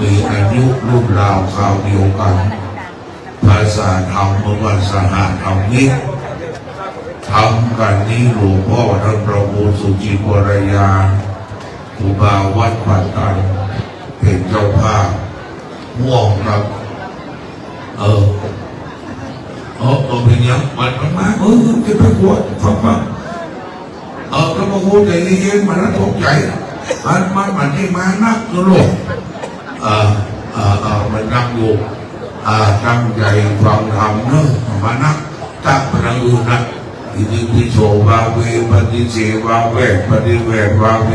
มีอายุรุ่นราวคราวเดียวกันภาษาธรรมเมื่อวันสหธรรมิกทำกันนี้หลวงพ่อท่านประมูลสุจิวรยาอุบาวัดปัตตันเป็นเจ้าภาพม่วงครับเป็นยังมันมาจะไปบวชฟังก็มาพูดใจเย็นมันตกใจมันที่มานักก็โลกมันนั่งอยู่ตั้งใจฟังธรรมเนอะมานักตั้งพลังอยู่นะอิติปิโสวาเวปฏิเสวาเวปฏิเววาเว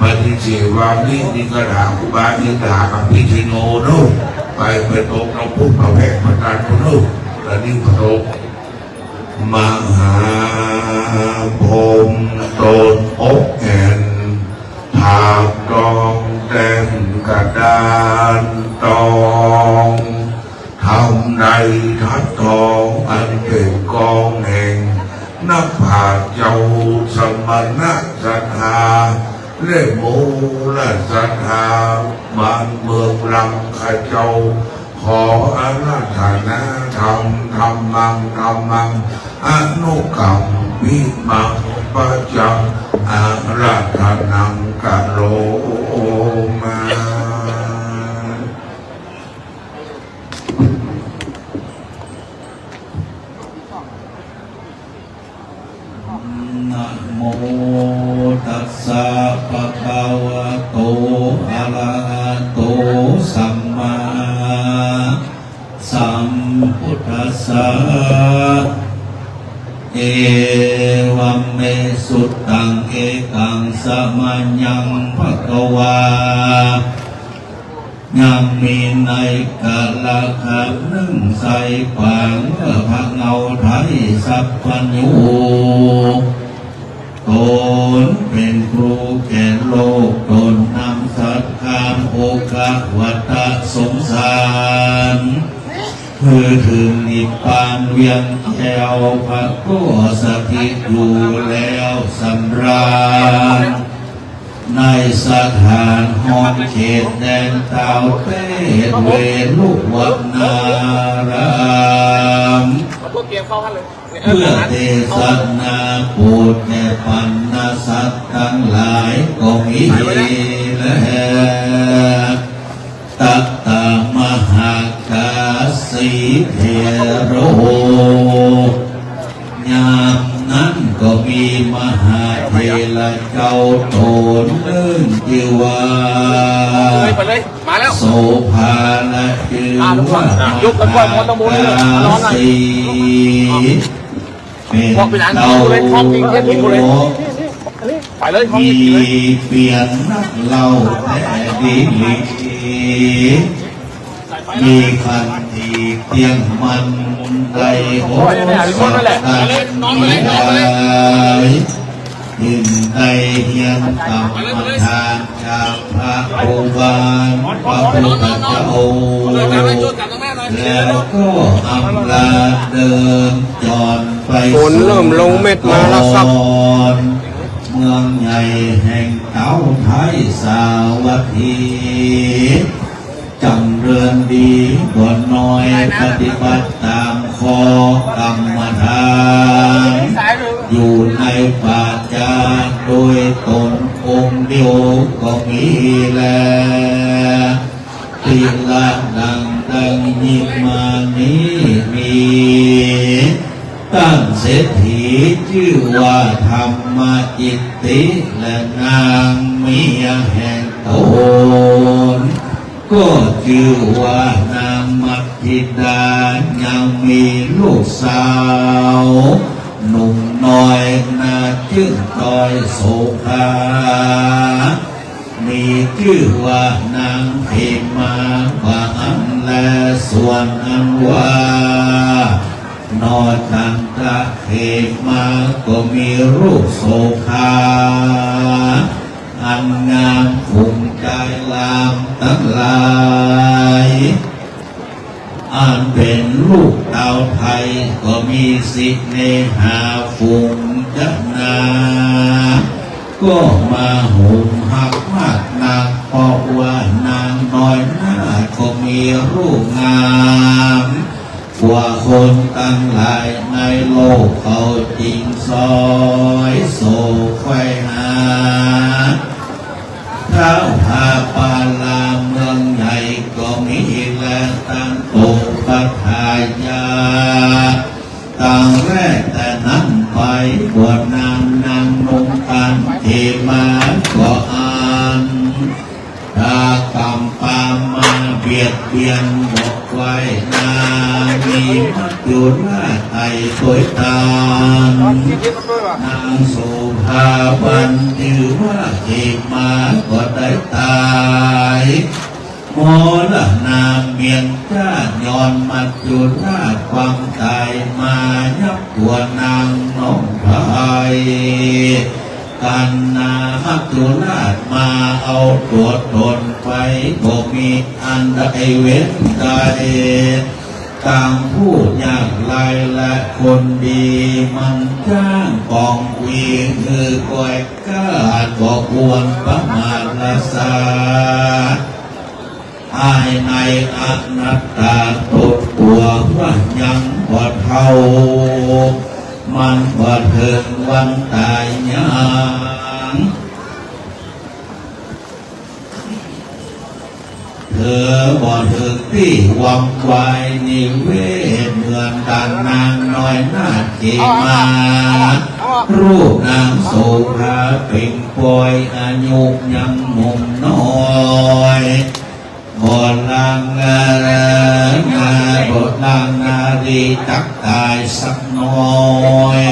ปฏิเสวานินิกระอุบาณิกาอภิชิโนโนไปตกน้ำพุพระแพทย์มาตานคนนู้นและนี่พระองค์มหาพรหมตนอกแอนถากดองแดงกระดานตองทำในทัดทองอันเป็นกองแห่งนักผาเจ้าสมณะศรัทธาเล่มูลศรัทธาบ้านเมืองลังขเจ้าขออาราธนาธรรมธรรมังอนุกรรมวิมังปัจจังอาราธนังกะโลมานะโมตัสสะภะคะวะโตอะระหะโตสัมมาสัมพุทธัสสะเอวัมเมสุตตังเอกังสมัญญังภควายังมีในกาลขับนึ่งใส่ฝังพระเงาไทยสัพพัญญูตนเป็นครูแก่โลกตนนำสัตคามโอกะวัตสงสารเพื่อถึงนิพพานเวียงแก้วพระก็สถิตอยู่แล้วสำราญในสถานห้องเขตแดนเตาเตเวลุวัดนารามเพื่อเทศนาปูดแก่ปัญญาสัตว์ทั้งหลายก็มีและตัตตมหากาสีเทโรยามนั้นก็มีมหาเทระเจ้าโตนเลื่อนจิวาโสภาละจือว่ามหากาสีเป็นเต่ามีเปลี่ยนนักเล่าแต่ดีมีคันทีเพียงมันใดโอ้ยสัตว์มีได้หินใดเฮียนกรรมทานจากพระโอบาลพระพุทธเจ้าแล้วก็อำลาเดินจรไปฝนเริ่มลงเม็ดมาแล้วครับเมืองใหญ่แห่งเต้าไทยสาวัตถีจำเรือนดีกว่าน้อยปฏิบัติตามข้อกรรมฐานอยู่ในป่าจาโดยตนองค์เดียวก็มีแลทีละดังยิบมานี้มีตั้งเศรษฐีชื่อว่าธรรมจิตติและนางเมียแห่งตนก็ชื่อว่านางมัทธิดายังมีลูกสาวหนุ่มน้อยนาชื่อต้อยโสภามีชื่อว่านางเทมาว่าอันและส่วนอันว่านอตันตะเทมาก็มีรูปโสภาอันงามฝุ่งใจลามทั้งหลายอันเป็นลูกเต่าไทยก็มีสิเนหาฝุ่งจักนาก็มาหุ่มหักมากนัก เพราะว่านางน้อยนาก็มีรูปงามกว่าคนตั้งหลายในโลกเขาจริงซอยโศกไขว้หาเท้าพาปาลาเมืองใหญ่ก็มีและตั้งโตปัทายาต่างแรกแต่นั้นไปบวชนางนงกันเทมาก็อ่านถ้ากรรมปามาเบียดเบียนบอกไว้นามีมัจจุราชไอสวยตานางโสภาวันถือว่าเอกมาก็ได้ตายโมละนามเมียนจ้าย้อนมัจจุราชความตายมายับตัวนางน้องไทยกันนามัจจุราชมาเอาตัวตนไปก็มีอันใดเว้นใดต่างผู้ยากไรและคนดีมันจ้างกองวีคือกอยก้าก็ควรประมาทละสาภายในอนัตตาตดตัวว่ายังบ่เท่ามันบ่ถึงวันตายยังเธอบ่ถึงที่วังไวนิเวศเหมือนดังนางน้อยนาเจมารูปนางโสภาเป็นปอยอายุยังหนุ่มน้อยบทลางนารีตักตายสักน้อย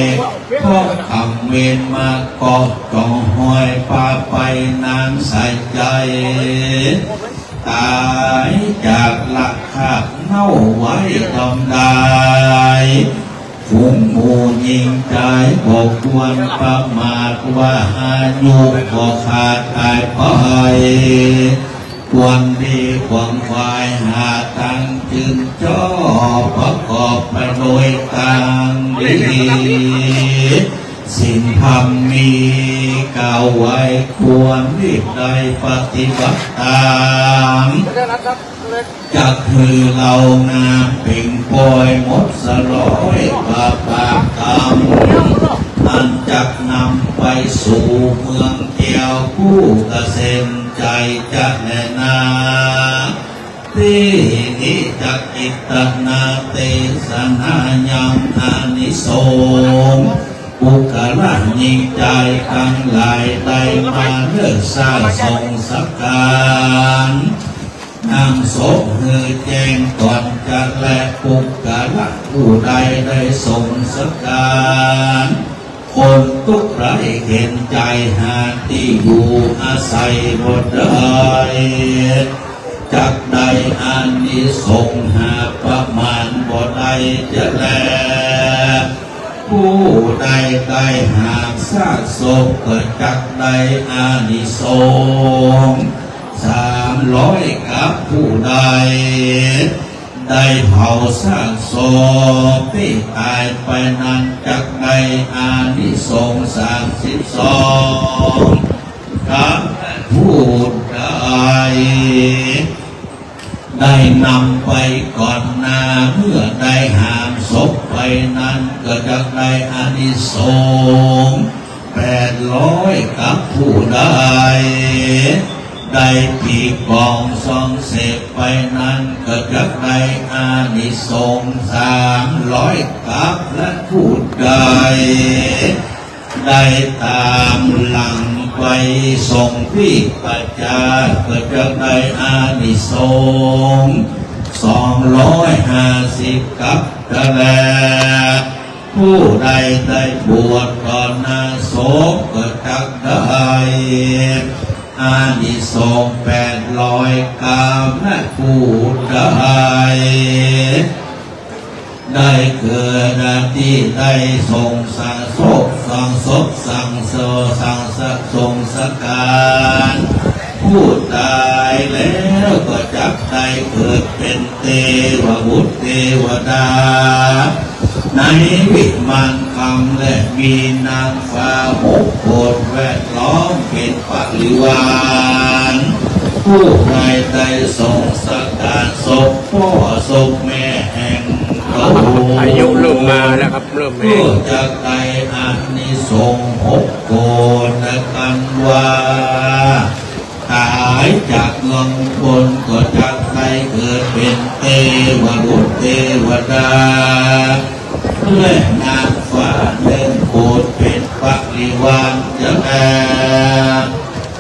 เพราะคำเวนมาเกาะจ่อห้อยปาไปนางใส่ใจตายจากหลักขาดเน่าไว้ตอมได้ฟุ้งมูยิงใจบอกควรประมาทว่าอายุก็ขาดตายไปควรดีควรควายหาตังจึงจ่อประกอบไปโดยตังดีสิ่งธรรมมีกล่าวไว้ควรรีบได้ปฏิบัติตามจักคือเรานาเป่งปอยหมดสลอยปาปากกรรมอันจักนำไปสู่เมืองเกี่ยวผู้เกษมใจจะแน่นาที่นี้จักอิตนาเตสนายังอานิสงส์บุคลายิ่งใจทั้งหลายได้มาเลือกสร้างทรงสักการนางโสมหือแจ้งก่อนจะและปุกกะละผู้ใดได้ทรงสักการคนทุกไรเห็นใจหาที่อยู่อาศัยบทใดจักใดอานิสงส์หาประมาณบ่ได้จะแลผู้ใดได้หากซากศพเกิดจักใดอานิสงส์300กับผู้ใดได้เผาซากศพที่ตายไปนั้นจักใดอานิสงส์32กับผู้ใดได้นำไปก่อนหน้าเมื่อได้หามศพไปนั้นก็จะได้อานิสงส์800กับผู้ใดได้ปีกองทรงเสพไปนั้นก็จะได้อานิสงส์300กับและผู้ใดได้ตามหลังไปส่งพิปัจจาก็จะได้อานิสงส์250กับกะแลผู้ใดได้บวชก่อนนาโสมก็จักได้อานิสงส์800กับและผู้ใดได้เกิดที่ได้ทรงสังศพสังศพสังโสสังสักทรงสการผู้ตายแล้วก็จักได้เกิดเป็นเทวบุตรเทวดาในวิมานคำและมีนางฟ้า6 คนแวดล้อมเป็นปริวาร ผู้ใดได้ทรงสักการศพพ่อศพแม่แห่งพระองค์ อายุเริ่มมาแล้วครับเริ่มแห้ ผู้ ง จะได้อานิสงส์6 โกณกันว่าหายจากเมืองบนก็จะได้เกิดเป็นเทวบุตรเทวดาและนางฟ้าเล่นโกดเป็นปริวารจะแก่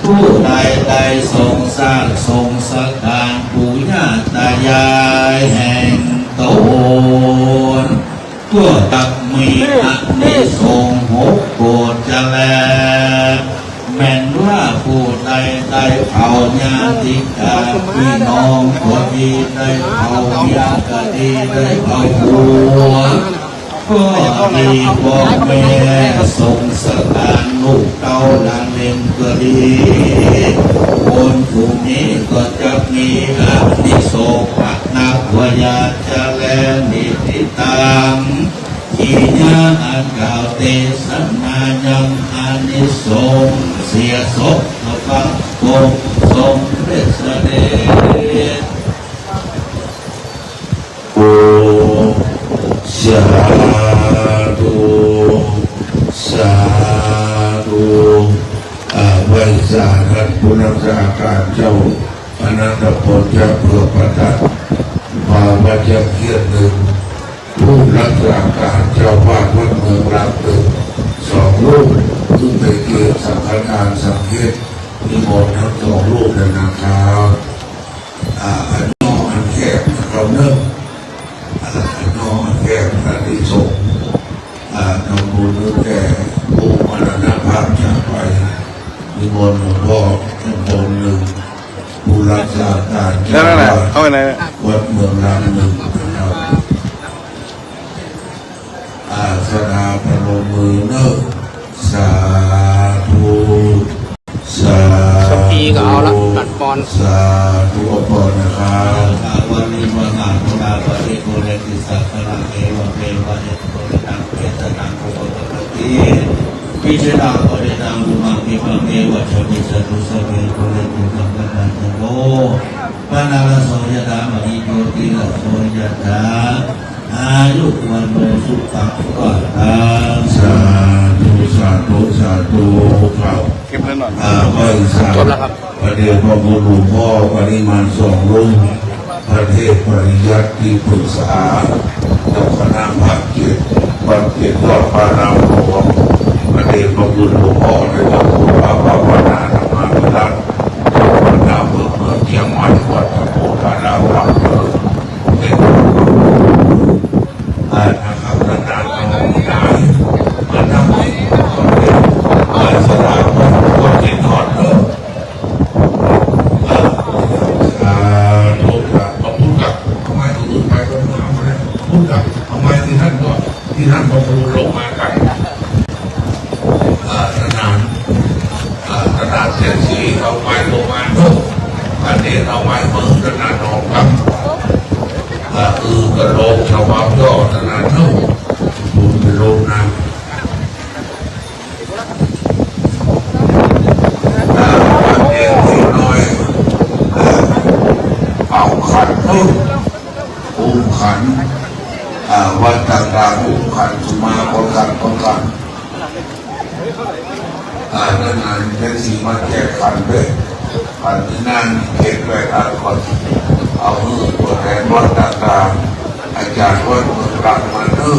ผู้ใดได้ทรงสร้างทรงสักการปู่ย่าตายายแห่งตนก็ตักมีอานิสงส์6 โกฎจะแลแม้นว่าผู้ใดได้เผาญาติกาพี่น้องก็ดีได้เผาญาติก็ดีได้เผาผัวก็ดีพ่อแม่ส่งสการลูกเต้าหลานเล่นก็ดีคนผู้นี้ก็จะมีอานิสงส์นักวายาจะแลนิติตังที่ยาอันกล่าวเทศนายังอานิสงส์เสียศพพระองค์ทรงเสด็จ โอสาธุสาธุไว้สาธุพุทธสาการเจ้าอนันตผลจะเพื่อประทับมาวัจเกียรติหนึ่งผู้รักษาการเจ้าบ้านวัดเมืองรักหนึ่ง2 ลูกซึ่งเป็นเกียรติสังฆทานสังเกตนิมนต์ทั้ง2 ลูกในนาคาอันน้องอันแคบเราเนิ่มอันน้องอันแคบอันที่ส่งทำบุญแก่ผู้มรณภาพจากไปนิมนต์หลวงพ่อนิมนต์หนึ่งผู้รักษาการเจ้าบ้านวัดเมืองรักหนึ่งนะครับสถาพนมมือเนอะสาธุสา สปีก็เอาละตัดบอล สาธุอภรนะครับ วันนี้วันงานพระบริโภคติสัตระเอวเปวะเนโกเรตังเปตตังโกโกตติพิจารณาบริตังบุมังกิปังเอวะชมิจตุสเวโกเรตุกังกันันโตปานาลโสยตามหิโยติลโสยตาอายุวันโนสุตังปะทัง สาธุสาธุสาธุครับ เก็บเงินหน่อย บริษัท จบแล้วครับ ประเดี๋ยวพระบุรุษพ่อปริมาณ2 รุ่งประเทศปริยัติที่ปรึกษาเจ้าคณะภาค7วัดเกียรติวัดพระรามหลวงประเดี๋ยวพระบุรุษพ่อในวัดพุทธภาวนาธรรมวิรัตเจ้าคณะเมืองเชียงใหม่วัดพระโพธารามหลังเป็นนะครับนานๆน้องนายมาทำให้คนเดียวสถาบันคนที่ทอดเนอะทุกข์ต้องทุกข์ทำไมถึงอื่นไปก็ไม่เอาเลยทุกข์ทำไมที่ท่านก็ที่ท่านพระครูลงมากันนานเสียสีเอาไม้ลงมาเนอะอันนี้เอาไม้มือนานนองกับกระโหลกชาวบ้านย่อนานเนอะบุญเป็นโลกนะเด็กที่น้อยเอาขันนุ่มอุ้มขันวัดต่างๆอุ้มขันสุมาคนกันนานๆเป็นสีมาแก้ขันด้วยขันที่นั่นเก็บไว้คนเอาตัวแทนวัดต่างๆอาจารย์วัดเมืองรักมาเนอะ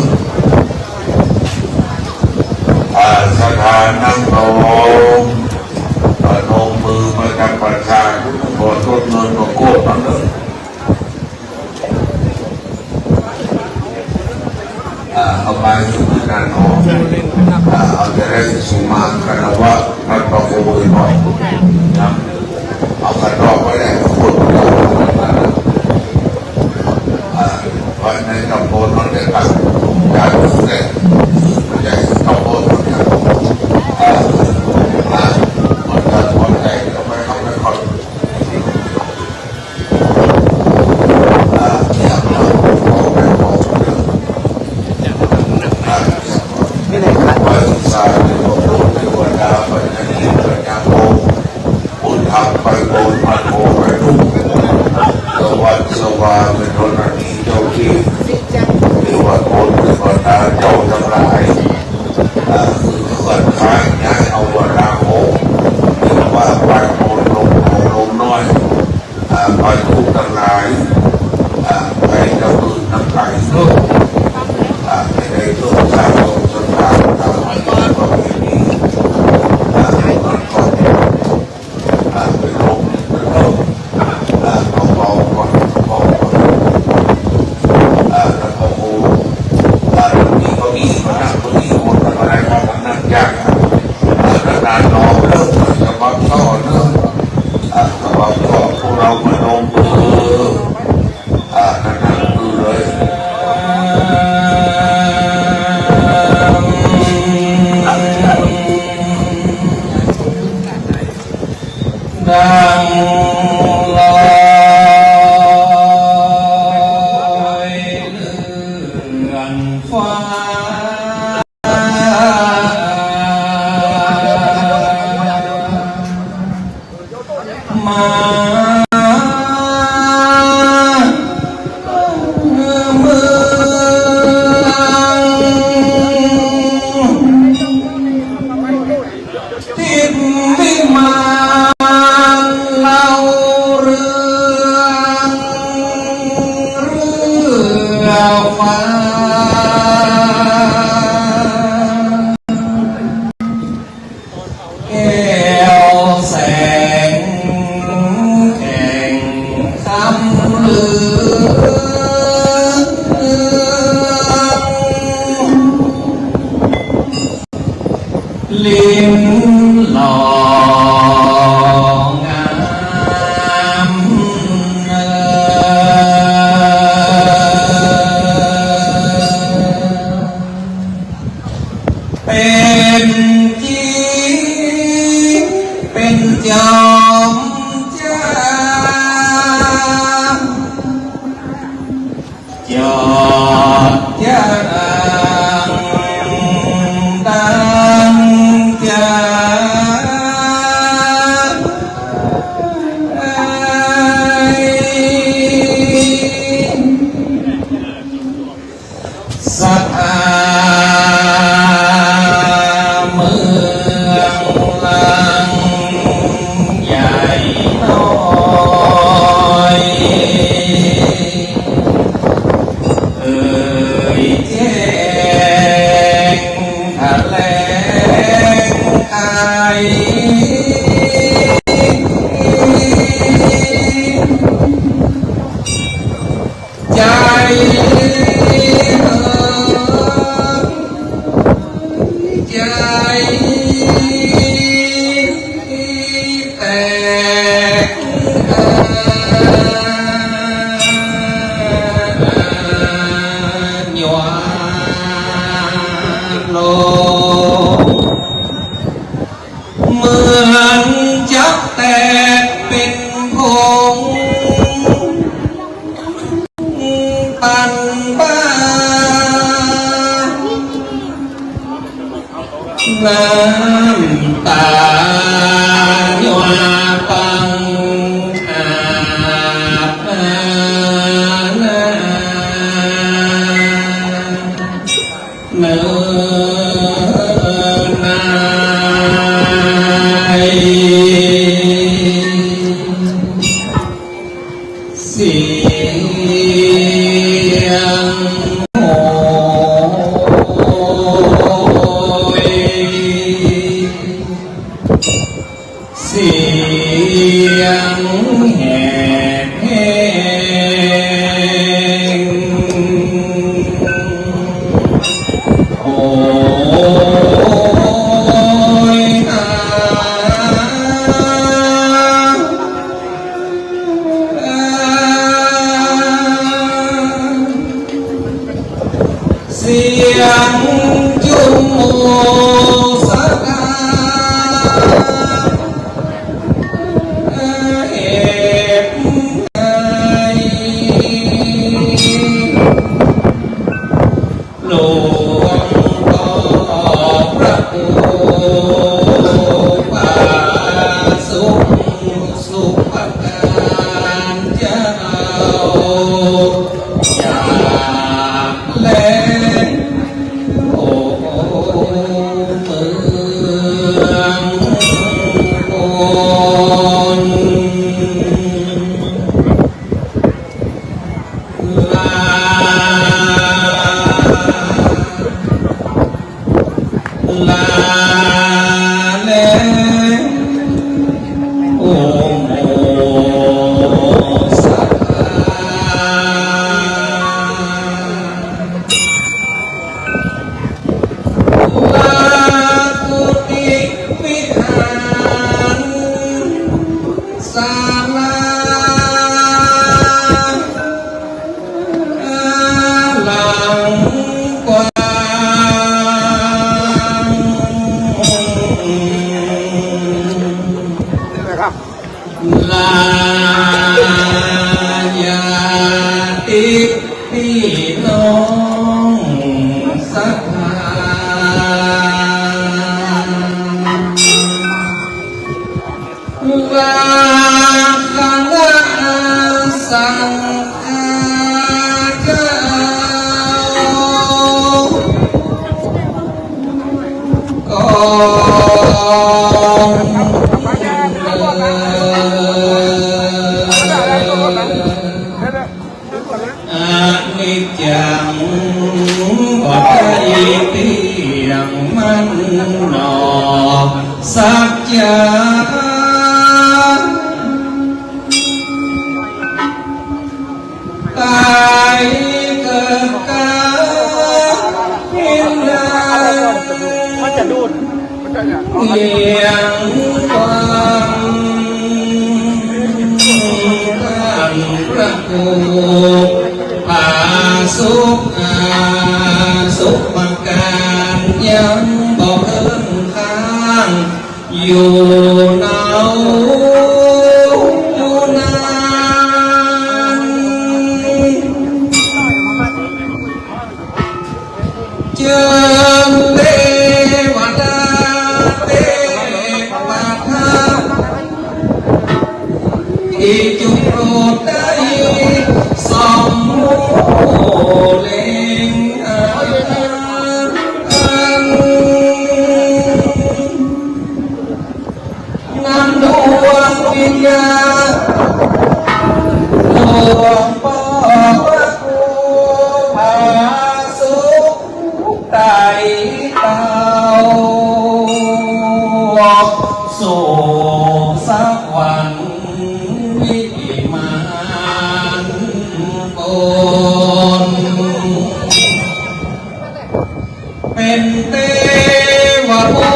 สถานังโนนมมือมาจากประชาชนขอโทษเงินก็โกดมาเนอะเอาไปอยู่ที่นั่นเนาะเอาจะได้สุมาคารวะพระประโคยหน่อยนะเอากระดอกไว้ได้คนไว้ในตำบลนั่นเองครับการดูแลใหญ่ตำบลนั่นเองมันจะพอใจเราไปเข้าไปก่อนเนี่ยเราเอาไปบอกไม่ได้ขัดไปสายในโลกในวันดาไปในนี้เกิดการโกงบุญทำไปโกงมาโกงไป ว่าเป็นธรณีเจ้าที่หรือว่าคนหรือว่าตาเจ้าทั้งหลายคือเกิดทางย้ายเอาว่าราโหหรือว่าไปโอนลงน้อยไปทุกทั้งหลายไปเจ้าอื่นทั้งหลายโลกไม่ได้โลกสร้างโลกสร้างตามอันนี้ก็ไม่มีมันก็เป็นโลกเป็นโลกเบาๆก่อนเบาๆก่อนแล้วก็โอ้นี่ก็มีมันนั่งก็มีคนอะไรก็มันนั่งยากนานๆนอนเลิกจะมาต่อเลิกแต่ว่าก็พวกเรามาลงมือนานๆคือเลย ดังลอยเลื่อนฟ้ามาเมืองทิศวิมานเล่าเรือฟ้าแก้วแสงแข่งคำลือลิ้นหล่องามเป็นจริงเป็นจอมเจ้าจอดจางดังใจสะอาเมืองลังใหญ่น้อยเอ่ยแจ้งแถลงไอใจใจแตกหยวนโลเหมือนจักแตกเป็นผงปันบ้าน้ำตาหยวนปังอาบเนื้อนายเสียงโหยเสียงแหบแห้งโอ้ย อย่าแลโอ้เมืองโอนลาลาแลโอ้โมสัทธาลากุติวิหารศาลาหลังกว้างลายาติพี่น้องสัทธาลาคณะสังฆาเจ้ากองอานิจจังปัจจัยเตียงมันหนอสัจจตายเกิดกาพินดามันจะดูดเลี้ยงความท่านพระครูผาสุขสุขประการยังบอกเอิ้นข้างอยู่เนาอยู่นานเจิมเทวดาเทวทาที่จุโปรดได้สองเล็งนำดวงวิญญาณหลวงพ่อพระครูผาสุขไต่เต้าสู่สวรรค์วิมานบนเป็นเทวภู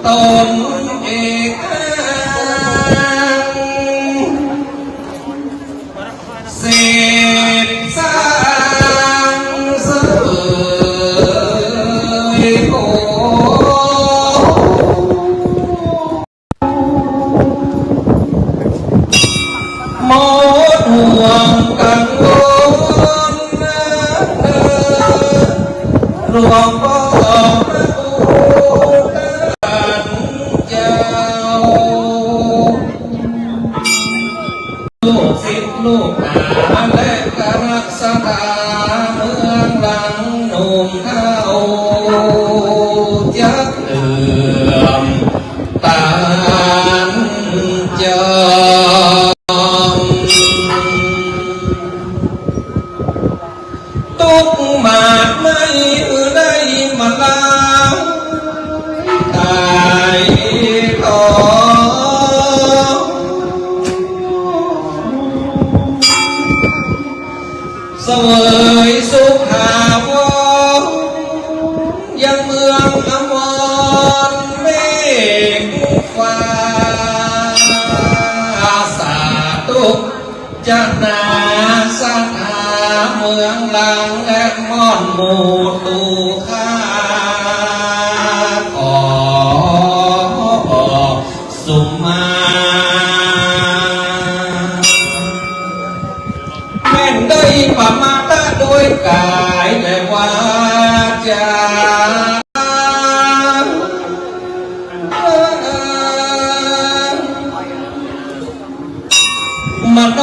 ตนเอกเสพสร้างเสยโอหมดห่วงกังวลหลวงพ่อพระครูกันเจ้าลูกศิษย์ลูกหาและกรักษาเมืองหลังหนุ่มเข้าจักเลื่อมตานจอตุกมาดไม่ได้มาลาตายต่อเสวยสุขาวรยังเมืองอมรเมฆฟ้าสาตุกจะนาสถาเมืองหลังและม่อนหมู่ตูข้าขอสุมาแม่นได้ประมาทด้วยกายและวาจามโน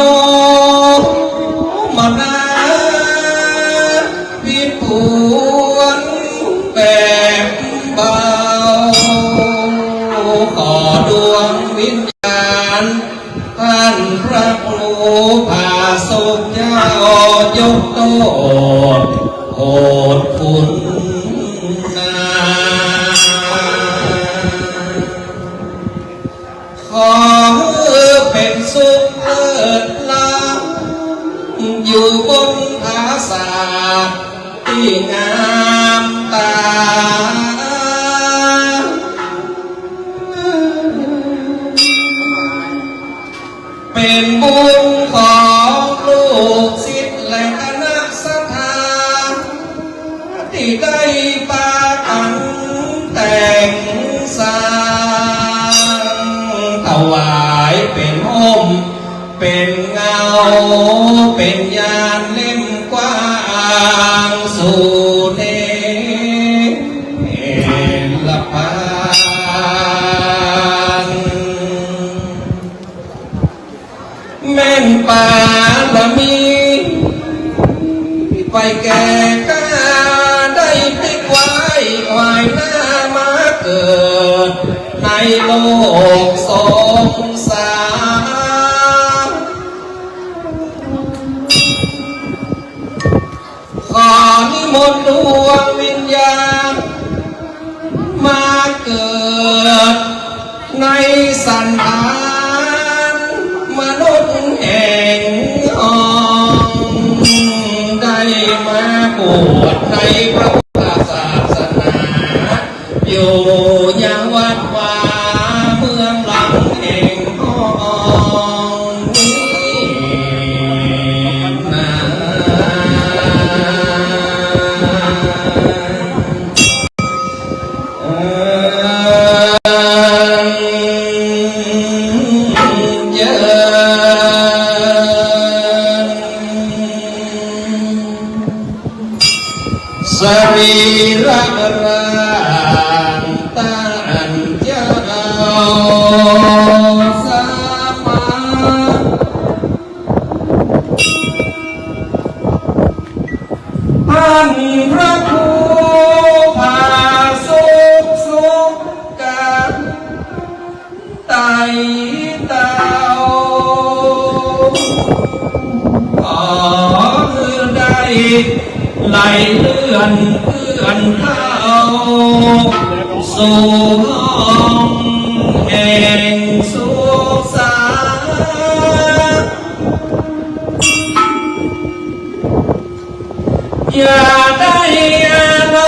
ผาสุขเจ้ายกโตโอดคุณนาขอเป็นสุขเลิศล้ำอยู่บนผาศาสตร์ที่งามตาเป็นบุญของลูกศิษย์และคณะสัทธาที่ได้ปากันแต่งสร้างถวายเป็นห่มเป็นเงาเป็นยานเล่มกว้างสู่เนรพานแม่นป่าละมีไปแก่กล้าได้พลิกไว้วายหน้ามาเกิดในโลกสงสารขอนิมนต์ดวงวิญญาณมาเกิดในสันฐานมนุษย์แห่งห้องได้มาบวชในพระพุทธศาสนาอยู่ยังวัดวาเมืองหลังแห่งห้องนี้นะเยสรีระร่างตั้งเจ้าสามาท่านพระครูผาสุขสุขกันไต่เต้าขอคือได้ไหลเลื่อนเพื่อนเข้าสู่ห้องแห่งสุขสันต์อย่าได้อะไร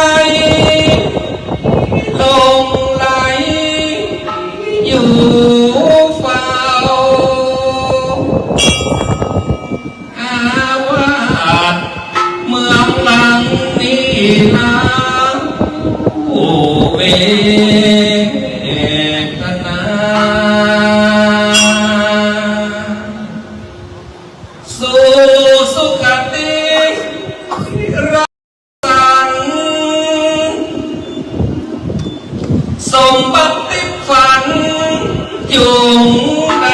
ลงไหลอยู่เฝ้าอาวาสเมืองหลังนี้นะผู้เวทนาสู่สุขติรักสันสมบัติฝันจุงใด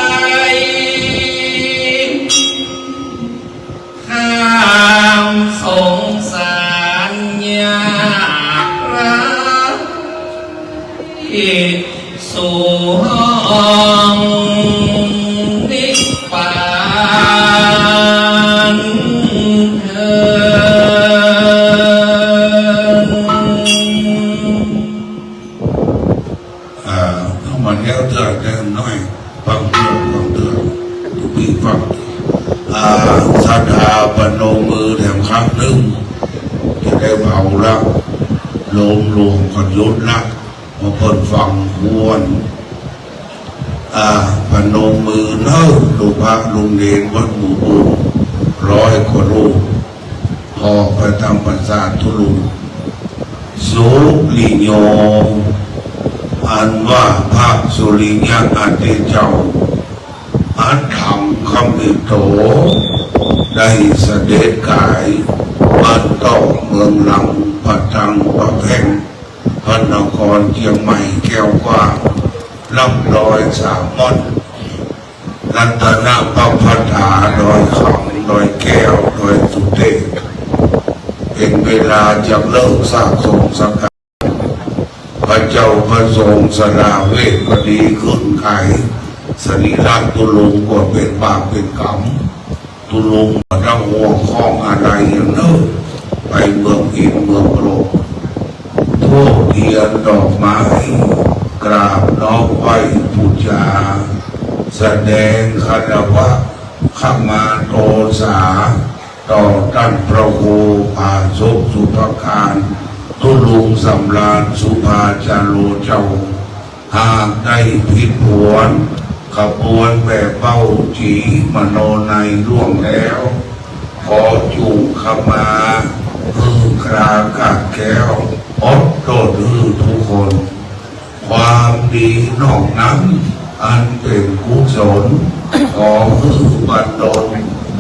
ข้ามสงสารยากรักที่สู่ห้องนิพพานเถิด เข้ามาแล้วเดือดแรงน้อยฟังเรื่องฟังเดือดทุกปีฟังศรัทธาปนมมือแถมครั้งหนึ่งจะได้เบาละลมลวงกันยุดละมาเปิดฟังควรปนมมือเนิ่ลูกพระลุงเดนวัดหมู่บุญ100 กว่ารูปพอไปทำประสาททุลุสุริโยอันว่าพระสุริยะอันเดเจ้าอันธรรมคำอิโตได้เสด็จกายอันต่อเมืองหลังปัทังประแพงพระนครเชียงใหม่แก้วกว้างล่ำลอยสามมอนรัตนพระพัฒาดอยคำดอยแก้วดอยสุเทพเป็นเวลาจะเลิกสร้างสงสังฆพระเจ้าพระทรงสละเวทก็ดีขึ้นไขสรีระตุลุงก็เป็นบาปเป็นกรรม ตุลุงเราหัวข้องอะไรอย่างเนอะไปเมืองอินเมืองโปรดทั่วเทียนดอกไม้กราบน้อมไหว้บูชาแสดงคารวะขมาโตสาต่อท่านพระครูอาสุสุภการตุลุงสำราญสุภาจาโรเจ้าหากได้ผิดผวนขบวนแบบเบ้าจีมโนในล่วงแล้วขอจูงขมาคือครากาแก้วอดโตดื้อทุกคนความดีนอกนั้นอันเป็นกุศลขอคือบันดล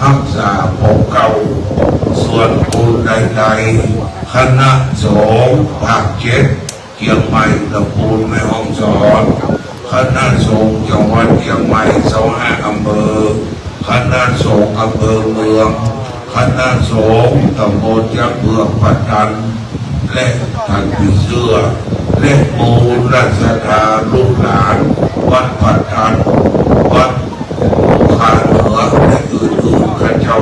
ทักษาปกเก่าส่วนบุญใดๆคณะสงฆ์ภาค7เชียงใหม่ตะปูนแม่ฮ่องสอนคณะสงฆ์จังหวัดเชียงใหม่25อำเภอคณะสงฆ์อำเภอเมืองคณะสงฆ์ตำบลยะเบือกปัตตันและท่านผีเสื้อและมูลราชดาลูกหลานวัดปัตตันวัดขาเหนือและอื่นๆข้าเจ้า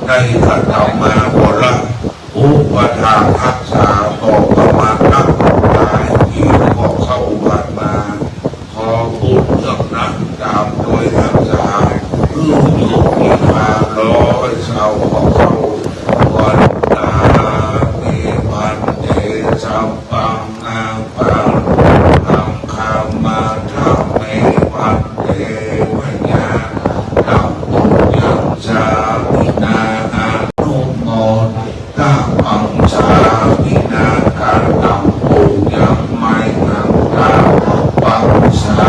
ได้กระทำมาบละอุปถารักษาต่อประมาณนักหลายที่ขอเข้าวัดมาขอพูดเรื่องนั้นตามโดยรักษาเพื่ออยู่ที่มา100เสาขอเข้าวันตาเมวันเตสัมปังนาปังธรรมคามาธรรมเมวันเตวิญญาดับปุญญาจาวินาอานุโมตาปังชาวินาการดับปุญญาไม่นังตาปังสา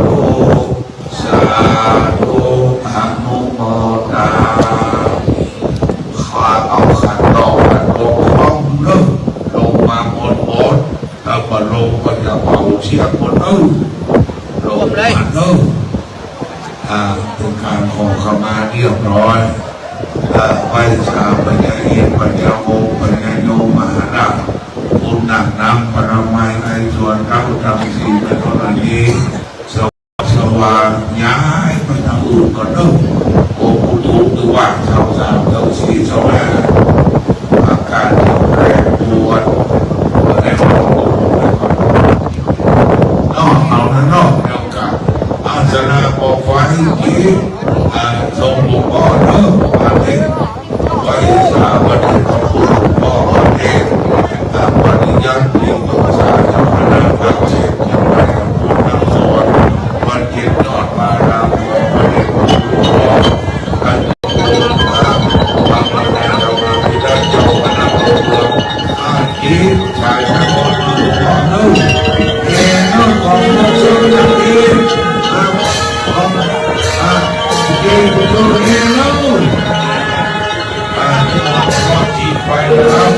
ธุสาธุอนุโมทาข้าเอาขันดอกขันโลกของเลิกลงมาบนโบสถ์ถ้าบรมก็จะเป่าเชียบบนลงมาเป็นการขอขมาเรียบร้อยไหว้ชาปัญญาเอกปัญญาโมปัญญาโยมหาราชบุญหนักน้ำปรมัยในส่วนเราทำสิ่งในกรณีสว่างย้ายไปทางอื่นก็เริ่มโอ้ผู้ถูกตัวว่าชาวสามเจ้าสี่ชาวห้าอาการแรงปวดในห้องนอกเอานะนอกเดียวกันอาสนะบอกไว้ที่ทรงหลวงพ่อเริ่มมาเองไว้สาบันเทพระคุณหลวงพ่อเองปฏิญาณที่ปรึกษาเจ้าคณะภาคเจ็ดจังหวัดพุทธสอนวันเจ็ดยอดมาดามพระเดชพระคุณหลวงพ่อกันบางวันเรามาที่ได้เจ้าคณะเมืองจีนชายนครหลวงพ่อเริ่มเอ็นน้องของนักสู้จากจีนจีนตัวเองแล้วจีนไปแล้ว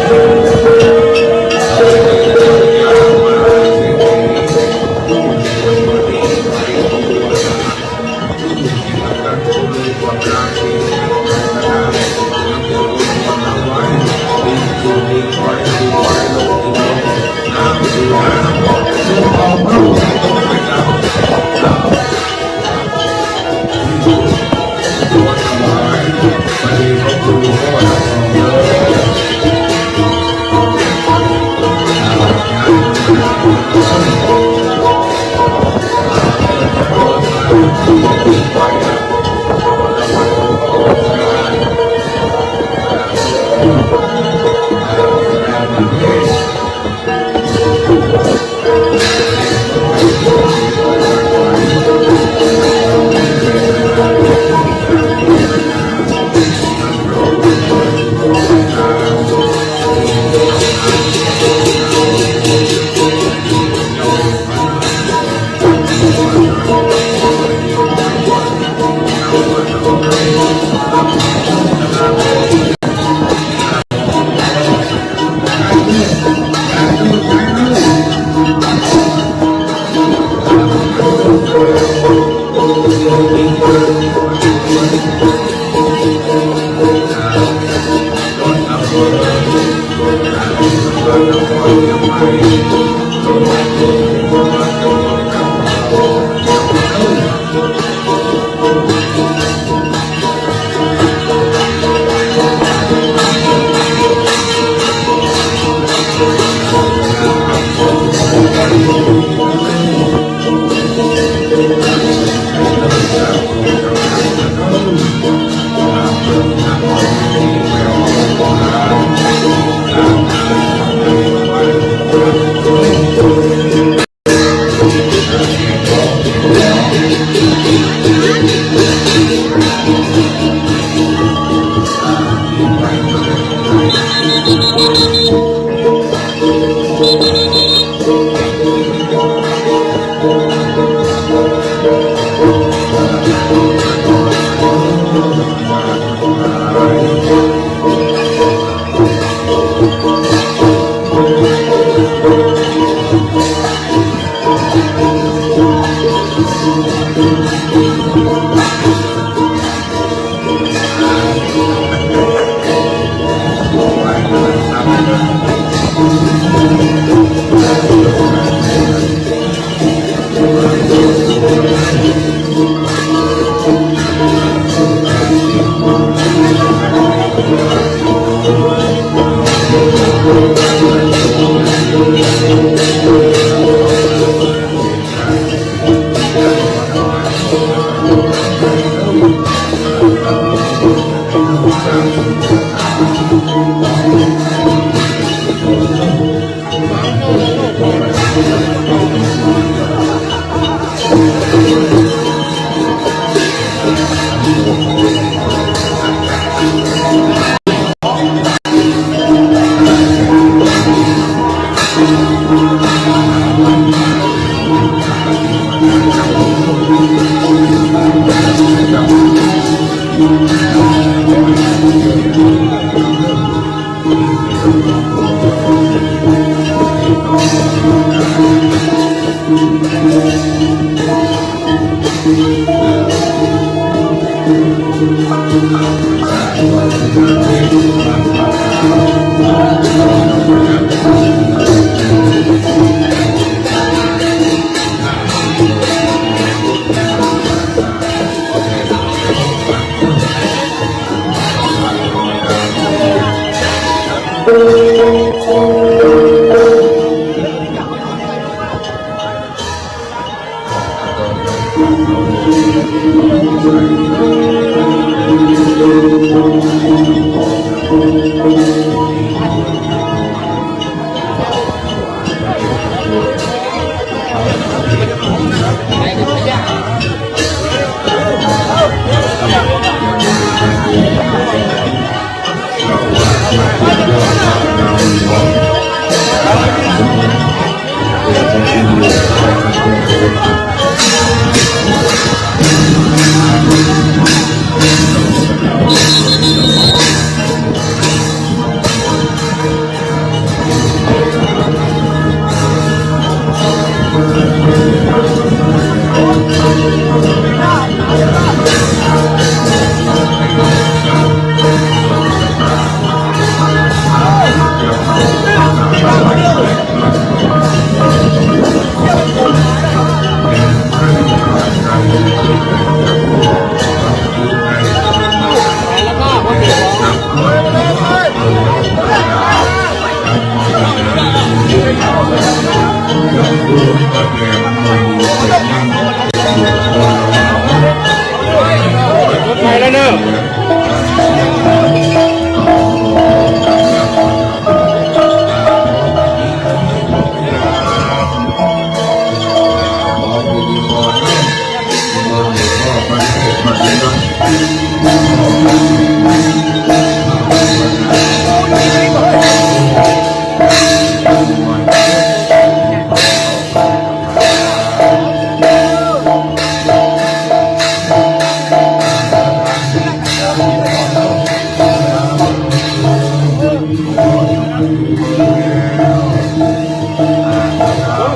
ไปแล้วเนอะ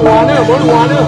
หัวเนอะบนหัวเนอะ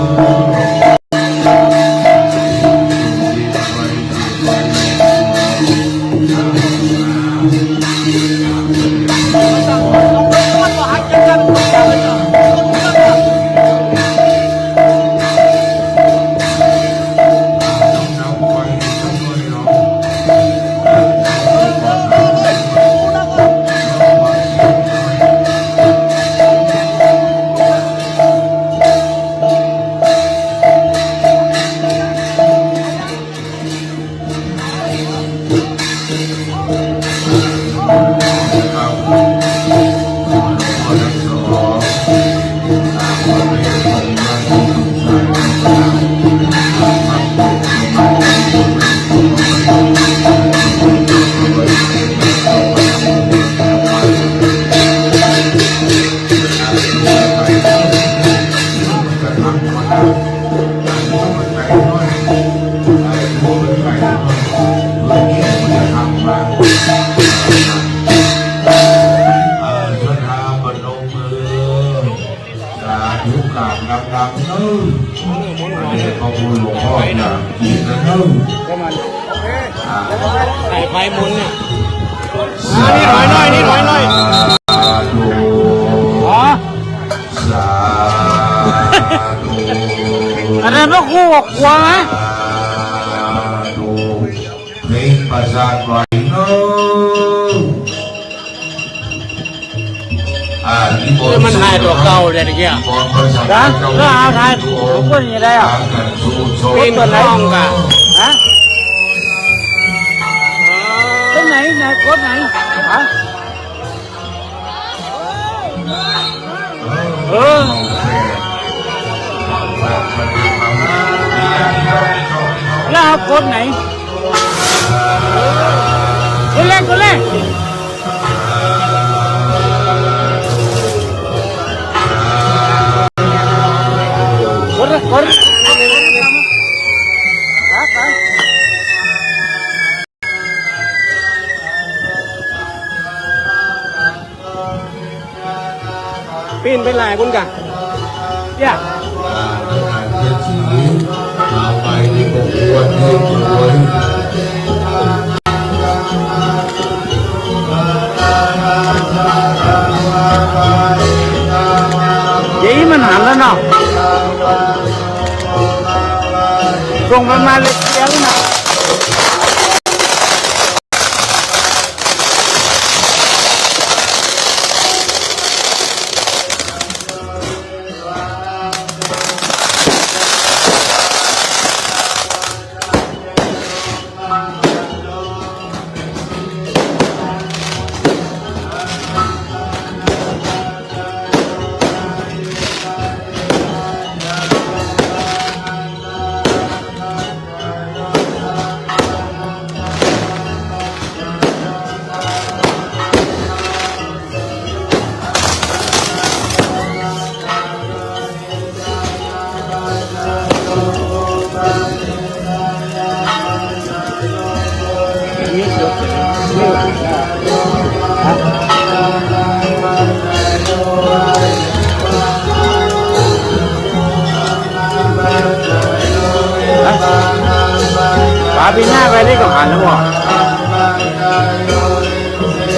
ใส่ไฟมุนเนี่ยนี่ถอยหน่อยนี่ถอยหน่อยอ๋ออันนั้นก็คู่กับกลัวไหมเพลงประสาทไหวเนอะมันถ่ายตัวเก่าเลยตะเกียบนะก็เอาถ่ายผมก็อย่างนี้ได้อ่ะเป็นตัวน้องกะฮะเป็นไหน กดไหนฮะเออแล้วกดไหนกดเลยกดเลยกดกดปีนเป็นไรคุณกะเนี่ย เจ็ดสีมาไปที่บกวนที่สวย ยี่มันหันแล้วเนาะตรงประมาณเล็กเดียวนะปาปีหน้าไปได้ก็หันแล้วบ่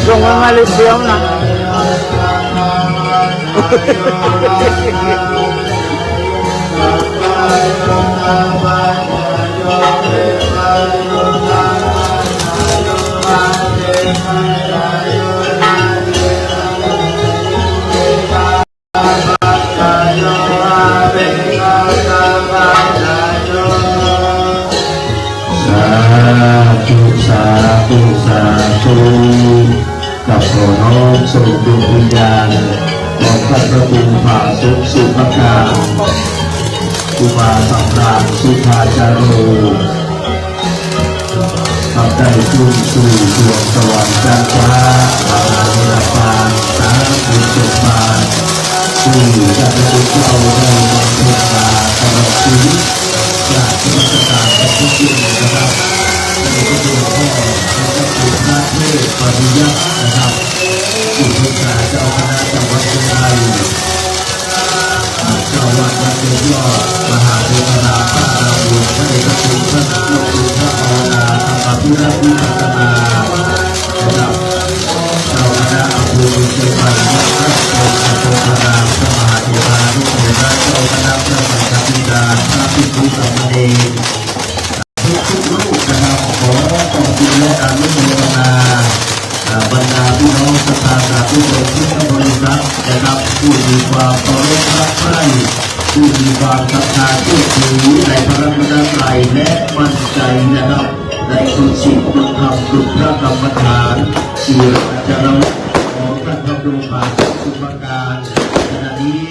ตรงประมาณเล็กเดียวนะสาธุกับขอน้อมส่งดวงวิญญาณของพระประภูมิผาสุขสุภการอุมาสัมราชสุภาจารุทำได้ขึ้นสู่ดวงสวรรค์จันทราบาลาเนรปานสาธุสมบานที่จะได้เจ้าได้บำเพ็ญมาตลอดชีวิตจากที่ราชการของพระเจ้านะครับในพระเจ้าพ่อและก็คือพระเทพปฏิยัตินะครับผู้พิจารณาเจ้าคณะจังหวัดเชียงรายเจ้าวัดวัดเจ้ายอดมหาเทวดาพระราบุตรพระเอกชนพระลูกศิษย์พระภาวนาธรรมพิรัตน์วิปัสสนานะครับเจ้าคณะอำเภอเชียงใหม่พระพรหมโพธารามพระมหาเทวานุเทระเจ้าคณะพระสังฆบิดาพระภิกษุสามเณรทุกรูปนะครับขอขอบคุณและอนุโมทนาบรรดาพี่น้องศรัทธาสาธุชนทุกบริษัทนะครับผู้มีความเคารพรักใคร่ผู้มีความศรัทธาเชื่อถือในพระรัตนตรัยและมั่นใจนะครับในคุณศีลคุณธรรมคุณพระกรรมฐานศีลจารณะของพระธรรมรูปาสุภการขณะนี้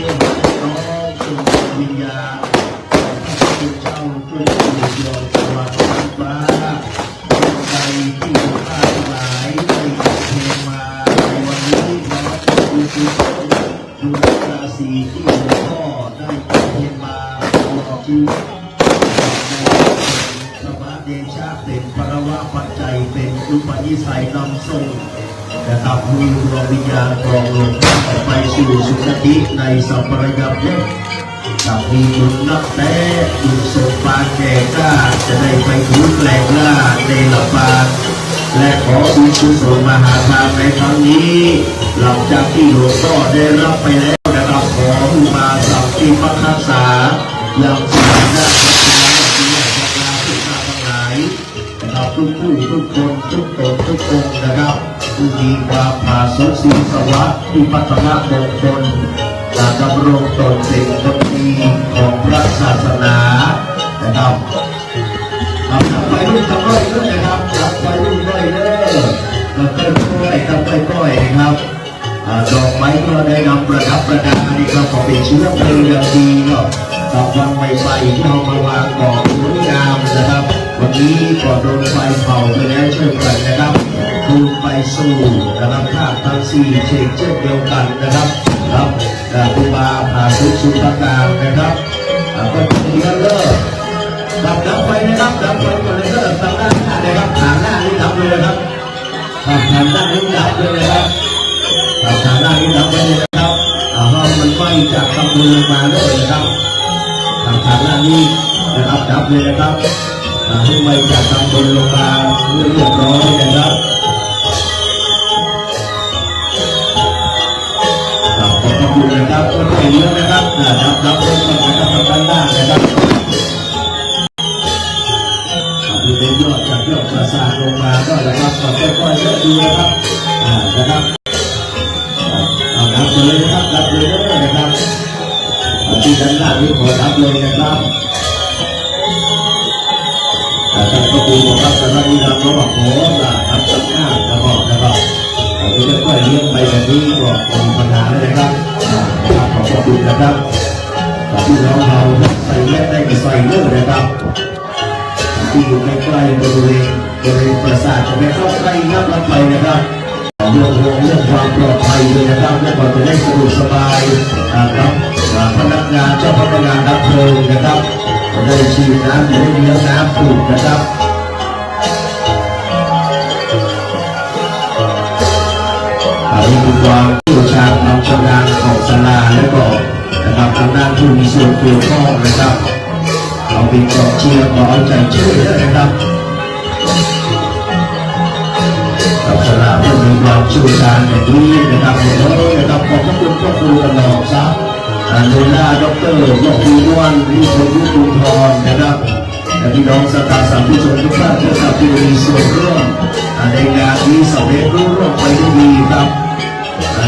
น้องส่งวิญญาณของพระพุทธเจ้าขึ้นสู่ดวงสวรรค์ฟ้าใจที่อยู่ข้างหลายได้เทมาในวันนี้น้องดูดูราศีที่หลวงพ่อได้เทมาบอกคือสมาเดชะเป็นภรวะปัจจัยเป็นอุปนิสัยนำส่งนะครับมีดวงวิญญาณของหลวงพ่อไปสู่สุคติในสัมปรายภพกับมีบุญนับแต่บุญสมปานแก่กล้าจะได้ไปถึงแหล่งล่าในลำปางและขอบุญกุศลมหาทานในครั้งนี้หลังจากที่หลวงพ่อได้รับไปแล้วนะครับขออุมาสัมภิมัคษาอย่างสิ่งหน้าพระคุณและพระคุณทุกท่านทั้งหลายนะครับทุกผู้ทุกคนทุกตนทุกองค์นะครับผู้มีความผาสุกศีลสวัสดิ์ที่พัฒนามงคลการดำรงตนเป็นคนดีของพระศาสนานะครับทำไปรุ่นทำไปรุ่นนะครับทำไปรุ่นไปเรื่อย ค่อยๆครับค่อยๆนะครับดอกไม้ก็ได้นำประดับประดานี่ครับขอเป็นเชื้อเพลิงอย่างดีก็กับวังไฟที่เอามาวางก่อสวยงามนะครับวันนี้ก่อนโดนไฟเผาไปแล้วช่วยกันนะครับคืนไปสู่นะครับภาคทั้งสี่เช่นเดียวกันนะครับครับคุณมาผ่าสุภการนะครับก็จะมีเลิกดับไฟนะครับดับไฟก่อนเลยเลิกทางด้านหน้านะครับทางหน้านี่ดับเลยนะครับทางด้านนี้ดับเลยนะครับทางด้านนี้ดับเลยนะครับห้องมันไหม้จากตำบลมาเลยนะครับทางด้านนี้นะครับดับเลยนะครับให้ไหม้จากตำบลลงมาเรียบร้อยนะครับขอบคุณนะครับก็ใจเยอะนะครับดับเลยนะครับทางด้านนะครับเป็นยอดจากยอดประสาทลงมาก็นะครับค่อยๆเลื่อนดูนะครับนะครับรับเลยนะครับรับเลยนะครับที่ด้านหน้านี้ขอรับเลยนะครับท่านประตูบอกว่าสำนักงานเขาบอกโอ้ล่ะทำสัญญาแล้วบอกนะครับจะค่อยเลี้ยงไปแบบนี้ก็มีปัญหาเลยนะครับขอบคุณนะครับที่น้องเราใส่แม่ได้ก็ใส่เยอะนะครับที่อยู่ใกล้ๆบริเวณปราสาทจะไม่เข้าใกล้นักรับไปนะครับเรื่องความปลอดภัยเลยนะครับและก็จะได้สะดวกสบายครับพนักงานเจ้าพนักงานดับเพลิงนะครับจะได้ฉีดน้ำจะได้เลี้ยงน้ำปลูกนะครับนี่คือความเชี่ยวชาญความชำนาญของศาลาและก็นะครับทางด้านผู้มีส่วนเกี่ยวข้องนะครับเอาเป็นกองเชียร์ขอเอาใจช่วยด้วยนะครับกับสลากที่มีความเชี่ยวชาญแบบนี้นะครับเห็นไหมนะครับขอบคุณพระครูตลอดซับโดยหน้าดร.ยกมือด้วนวิชยุทธบุญพรนะครับและพี่น้องสตาสัมพุชนทุกท่านนะครับที่มีส่วนร่วมในงานนี้สำเร็จรุ่งเรืองไปด้วยดีครับ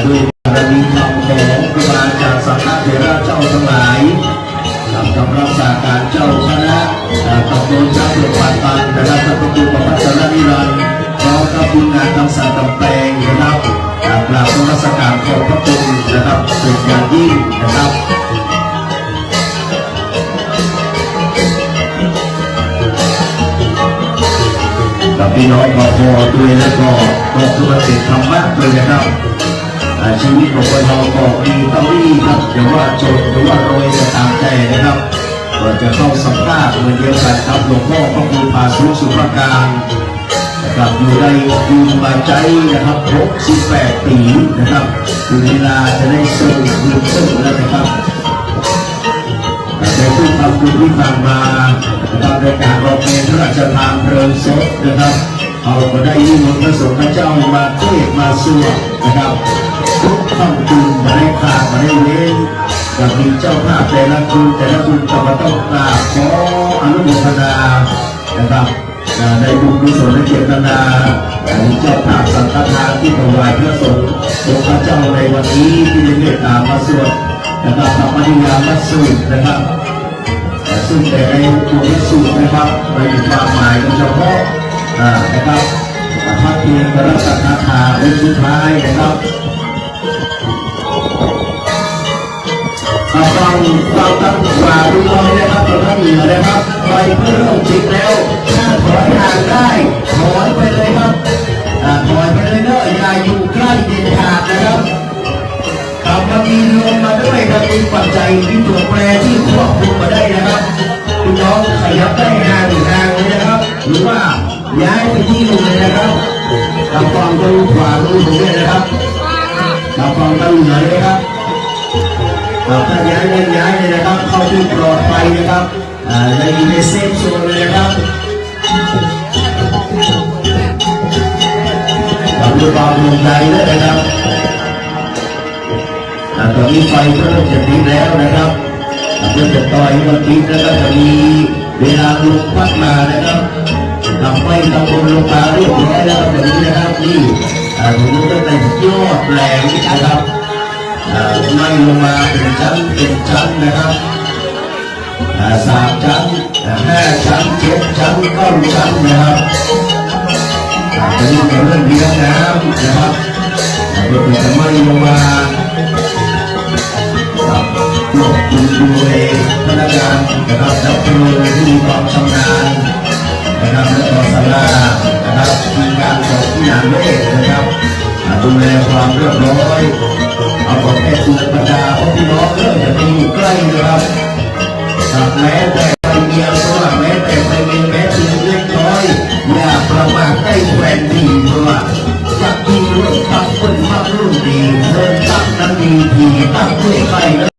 ด้วยบารมีธรรมของครูบาอาจารย์สังฆเถระเจ้าทั้งหลายกับรักษาการเจ้าคณะตำบลเจ้าเผือกปานตันนะครับท่านพระครูประพัฒนนิรันดร์พร้อมกับทีมงานทั้งสามตำแปลงนะครับกราบนมัสการขอบพระคุณนะครับเป็นอย่างยิ่งนะครับกับพี่น้องพอด้วยแล้วก็คือมาติดธรรมะเลยนะครับชีวิตของคนเราก็มีต้องรีครับหรือว่าจนหรือว่ารวยจะตามใจนะครับก็จะเข้าสัมภาษณ์เหมือนเดียวกันครับหลวงพ่อพระครูภาสุภการนะครับอยู่ในยูมาใจนะครับ68 ปีนะครับถึงเวลาจะได้สู้ยืนสู้แล้วนะครับในทุกคำพูดที่ผ่านมานะครับในการร้องเพลงพระราชทานเพลิงศพนะครับเราก็ได้ยินพระสงฆ์พระเจ้ามาเทศมาสวดนะครับทุกค่ำคืนมาได้ขาดมาได้เว้นกับมีเจ้าภาพแต่ละคืนก็มาต้องกราบขออนุโมทนานะครับในบุญกุศลและเจตนาเจ้าภาพสังฆทานที่ถวายพระสงฆ์องค์พระเจ้าในวันนี้ที่ได้เมตตามาสวดนะครับธรรมนิยามสูตรนะครับซึ่งแต่ในตัวสูตรนะครับมีความหมายเฉพาะนะครับพระเพียงพระรัตนคาเป็นสุดท้ายนะครับฟังตั้งกว่าดูน้อยนะครับตอนนี้นะครับไปเพื่อลงจิตแล้วถ้าถอยห่างได้ถอยไปเลยครับถอยไปเลยเนอะอย่าอยู่ใกล้เด็ดขาดนะครับกับมันมีลมมาด้วยครับมีปัจจัยที่ตัวแปรที่ควบคุมมาได้นะครับคุณน้องขยับได้ห่างเลยนะครับหรือว่าย้ายไปที่อื่นเลยนะครับกับฟังตรงขวาตรงนี้นะครับกับฟังตรงเหนือเลยครับถ้าย้ายเลยนะครับเข้าที่ปลอดภัยนะครับในเซฟโซนเลยนะครับกับดูบอลลงใจเลยนะครับตอนนี้ไฟเริ่มจะติดแล้วนะครับเพื่อจะต่อยมันติดแล้วก็จะมีเวลาลงพัดมานะครับทำไฟตะบนลงมาเรียบร้อยแล้วแบบนี้นะครับนี่ผมก็ได้ยอดแรงนะครับไม่ลงมาเป็นชั้นนะครับ3 ชั้น5 ชั้น7 ชั้น9 ชั้นนะครับ ตอนนี้เป็นเรื่องเลี้ยงน้ำนะครับเพื่อจะไม่ลงมาควบคุมโดยพนักงานนะครับดับเพลิงที่มีความชำนาญนะครับและต่อสารานะครับทีมงานของผู้งานเวทนะครับดูแลความเรียบร้อยเอาของแก่ตัวบรรดาพ่อพี่น้องเริ่มจะไปอยู่ใกล้นะครับแม้แต่ไปเมียเพราะว่าแม้แต่ไปเมียแม้เพียงเล็กน้อยอย่าประมาทใกล้แฟนดีเพราะว่าจับดีเรื่องตับคนมากรุ่นดีเริ่มตับนั้นดีทีตั้งด้วยใครนะ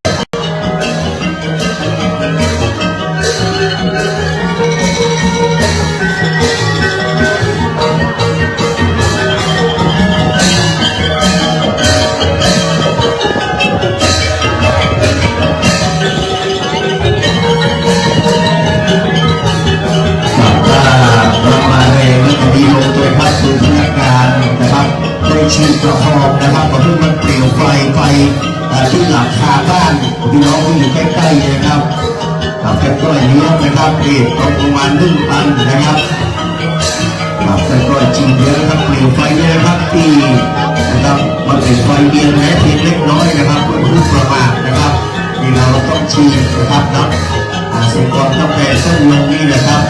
ชีพประคองนะครับก็เพิ่งมันเปลี่ยวไฟไปที่หลังคาบ้านพี่น้องที่อยู่ใกล้ๆนะครับแค่ก้อยเลี้ยงนะครับเอกประมาณ1 ตันนะครับแค่ก้อยชีเยอะนะครับเปลี่ยวไฟเนี่ยนะครับตีนะครับมันเป็นไฟเดียวแม้เพียงเล็กน้อยนะครับเพื่อผู้ประมาทนะครับที่เราต้องชีนะครับนะเสร็จก่อนต้องแปลต้นลงนี่นะครับ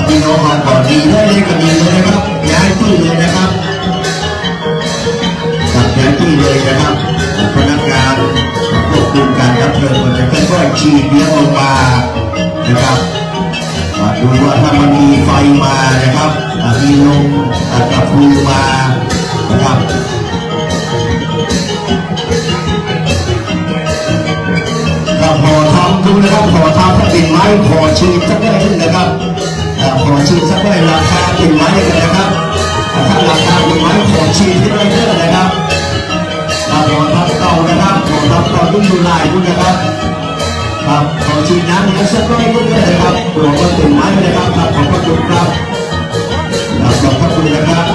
พี่น้องเอาก่อนดีได้เลยก็ดีเลยนะครับย้ายที่เลยนะครับย้ายที่เลยนะครับพนักงานควบคุมการดับเพลิงมันจะค่อยๆฉีดเลี้ยงลงมานะครับดูว่าถ้ามันมีไฟมานะครับมีลมกับพลูมานะครับก็พอทำดูนะครับพอทำถ้าเป็นไม้พอฉีดสักได้นะครับพอฉีดสักได้ราคาเป็นไม้กันนะครับถ้าราคาเป็นไม้พอฉีดที่ได้เยอะนะครับขอทับเก่านะครับขอทับเก่ารุ่นดูลายด้วยนะครับครับขอชีน้ำเนื้อสักน้อยด้วยนะครับหลวงพ่อถึงไม้นะครับขอบพระคุณครับขอบพระคุณนะครับ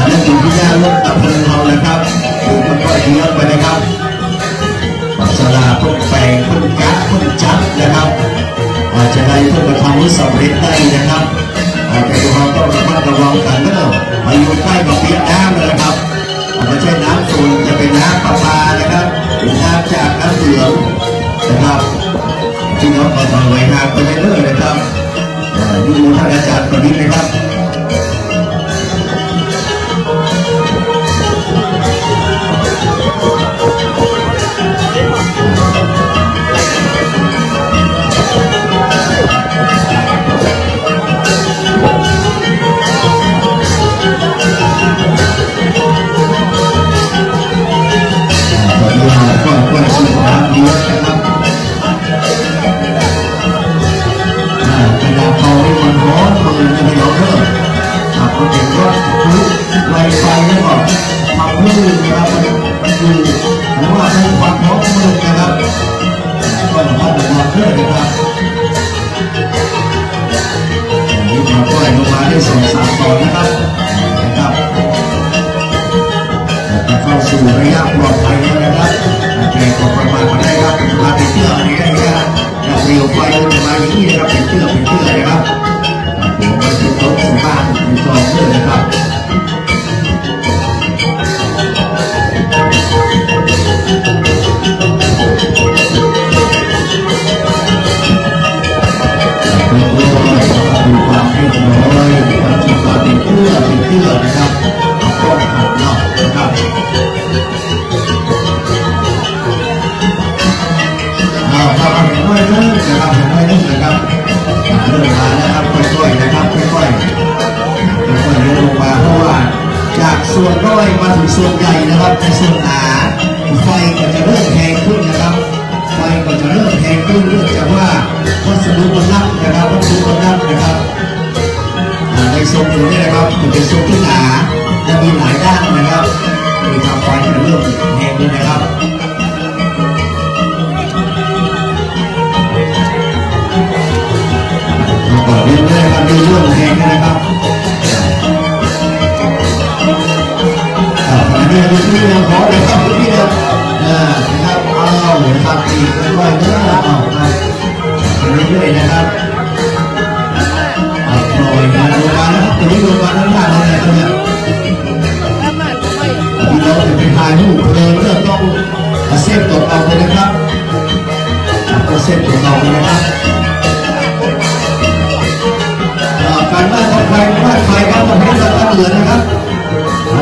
นั่นอยู่ที่ย่ารถดับเพลิงเรานะครับดูคนก็เยอะไปนะครับปัสสาวะพวกแปงพวกกั๊กพวกจับนะครับอาจจะได้เพื่อทำให้สำเร็จได้นะครับแต่เราต้องระมัดระวังกันเนอะมาอยู่ใกล้กับเปียกน้ำเลยนะครับไม่ใช่น้ำสูงจะเป็นน้ำประปานะครับเป็นน้ำจากน้ำเหลืองนะครับที่เราขอต่อไว้ทางไปเรื่อยๆนะครับดูท่านอาจารย์คนนี้นะครับก็ฉีดน้ำเยอะนะครับกระดาษเป่าให้มันร้อนมันจะไม่ร้อนเท่าไหร่ก็เป็นก็คือไวไฟแล้วก็ทำให้ลื่นนะครับมันคือหรือว่าให้ความร้อนมืดนะครับก็ต้องระวังด้วยนะครับนี่มาปล่อยลงมาได้2-3 ตอนนะครับจะเข้าสู่ระยะปลอดภัยแล้วนะครับแต่ก็ประมาณมาได้ครับเป็นมาเป็นเชือกอะไรกันนะครับเรียวไฟจะมาอย่างนี้นะครับเป็นเชือกนะครับเดี๋ยวมันจะตกสู่บ้านในซองเลยนะครับดูความเรียบร้อยการที่มาเป็นเชือกนะครับป้องกันเนาะนะครับถ้าเราเห็นด้วยนึงนะครับเห็นด้วยนึงนะครับเริ่มมาแล้วครับค่อยๆนะครับค่อยๆลงมาเพราะว่าจากส่วนน้อยมาถึงส่วนใหญ่นะครับในส่วนหนาไฟก็จะเริ่มแพงขึ้นนะครับไฟก็จะเริ่มแพงขึ้นเนื่องจากว่าวัสดุมันนักนะครับวัสดุมันนักนะครับในโซนนี้นะครับจะเป็นโซนที่หนาและมีหลายด้านนะครับมีทำไฟจะเริ่มแพงด้วยนะครับก่อนเรื่อยๆครับดูเรื่องแพงนะครับอันนี้ดูที่เราขอเลยครับที่เรานะครับเอาครับอีกค่อยๆเนื้อเอาครับเรื่อยๆนะครับปล่อยนะ ครับประเภทตั้งเหลือนะครับ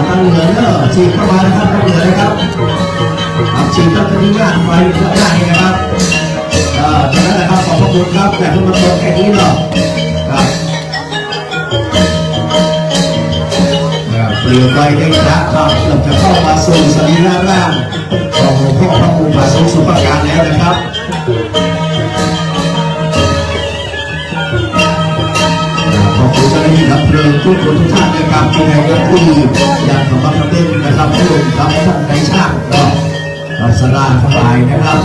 ตั้งเหลือเนอะฉีดเข้ามานะครับตั้งเหลือนะครับฉีดตั้งกระดิ่งหน้าไฟหน้านี่นะครับฉะนั้นนะครับขอบพระคุณครับแต่ทุกคนแค่นี้เนาะครับเปลี่ยนไปได้ครับเริ่มจะเข้ามาสู่สรีระร่างของหลวงพ่อพระครูบาทรงสุภการแล้วนะครับขอบคุณเจ้าหน้าที่ดับเพลิงทุกคนทุกท่านนะครับที่ในวันที่อยากมาทำเล่นนะครับผู้ลงครับท่านในชาติก็สลาทั้งหลายนะครับ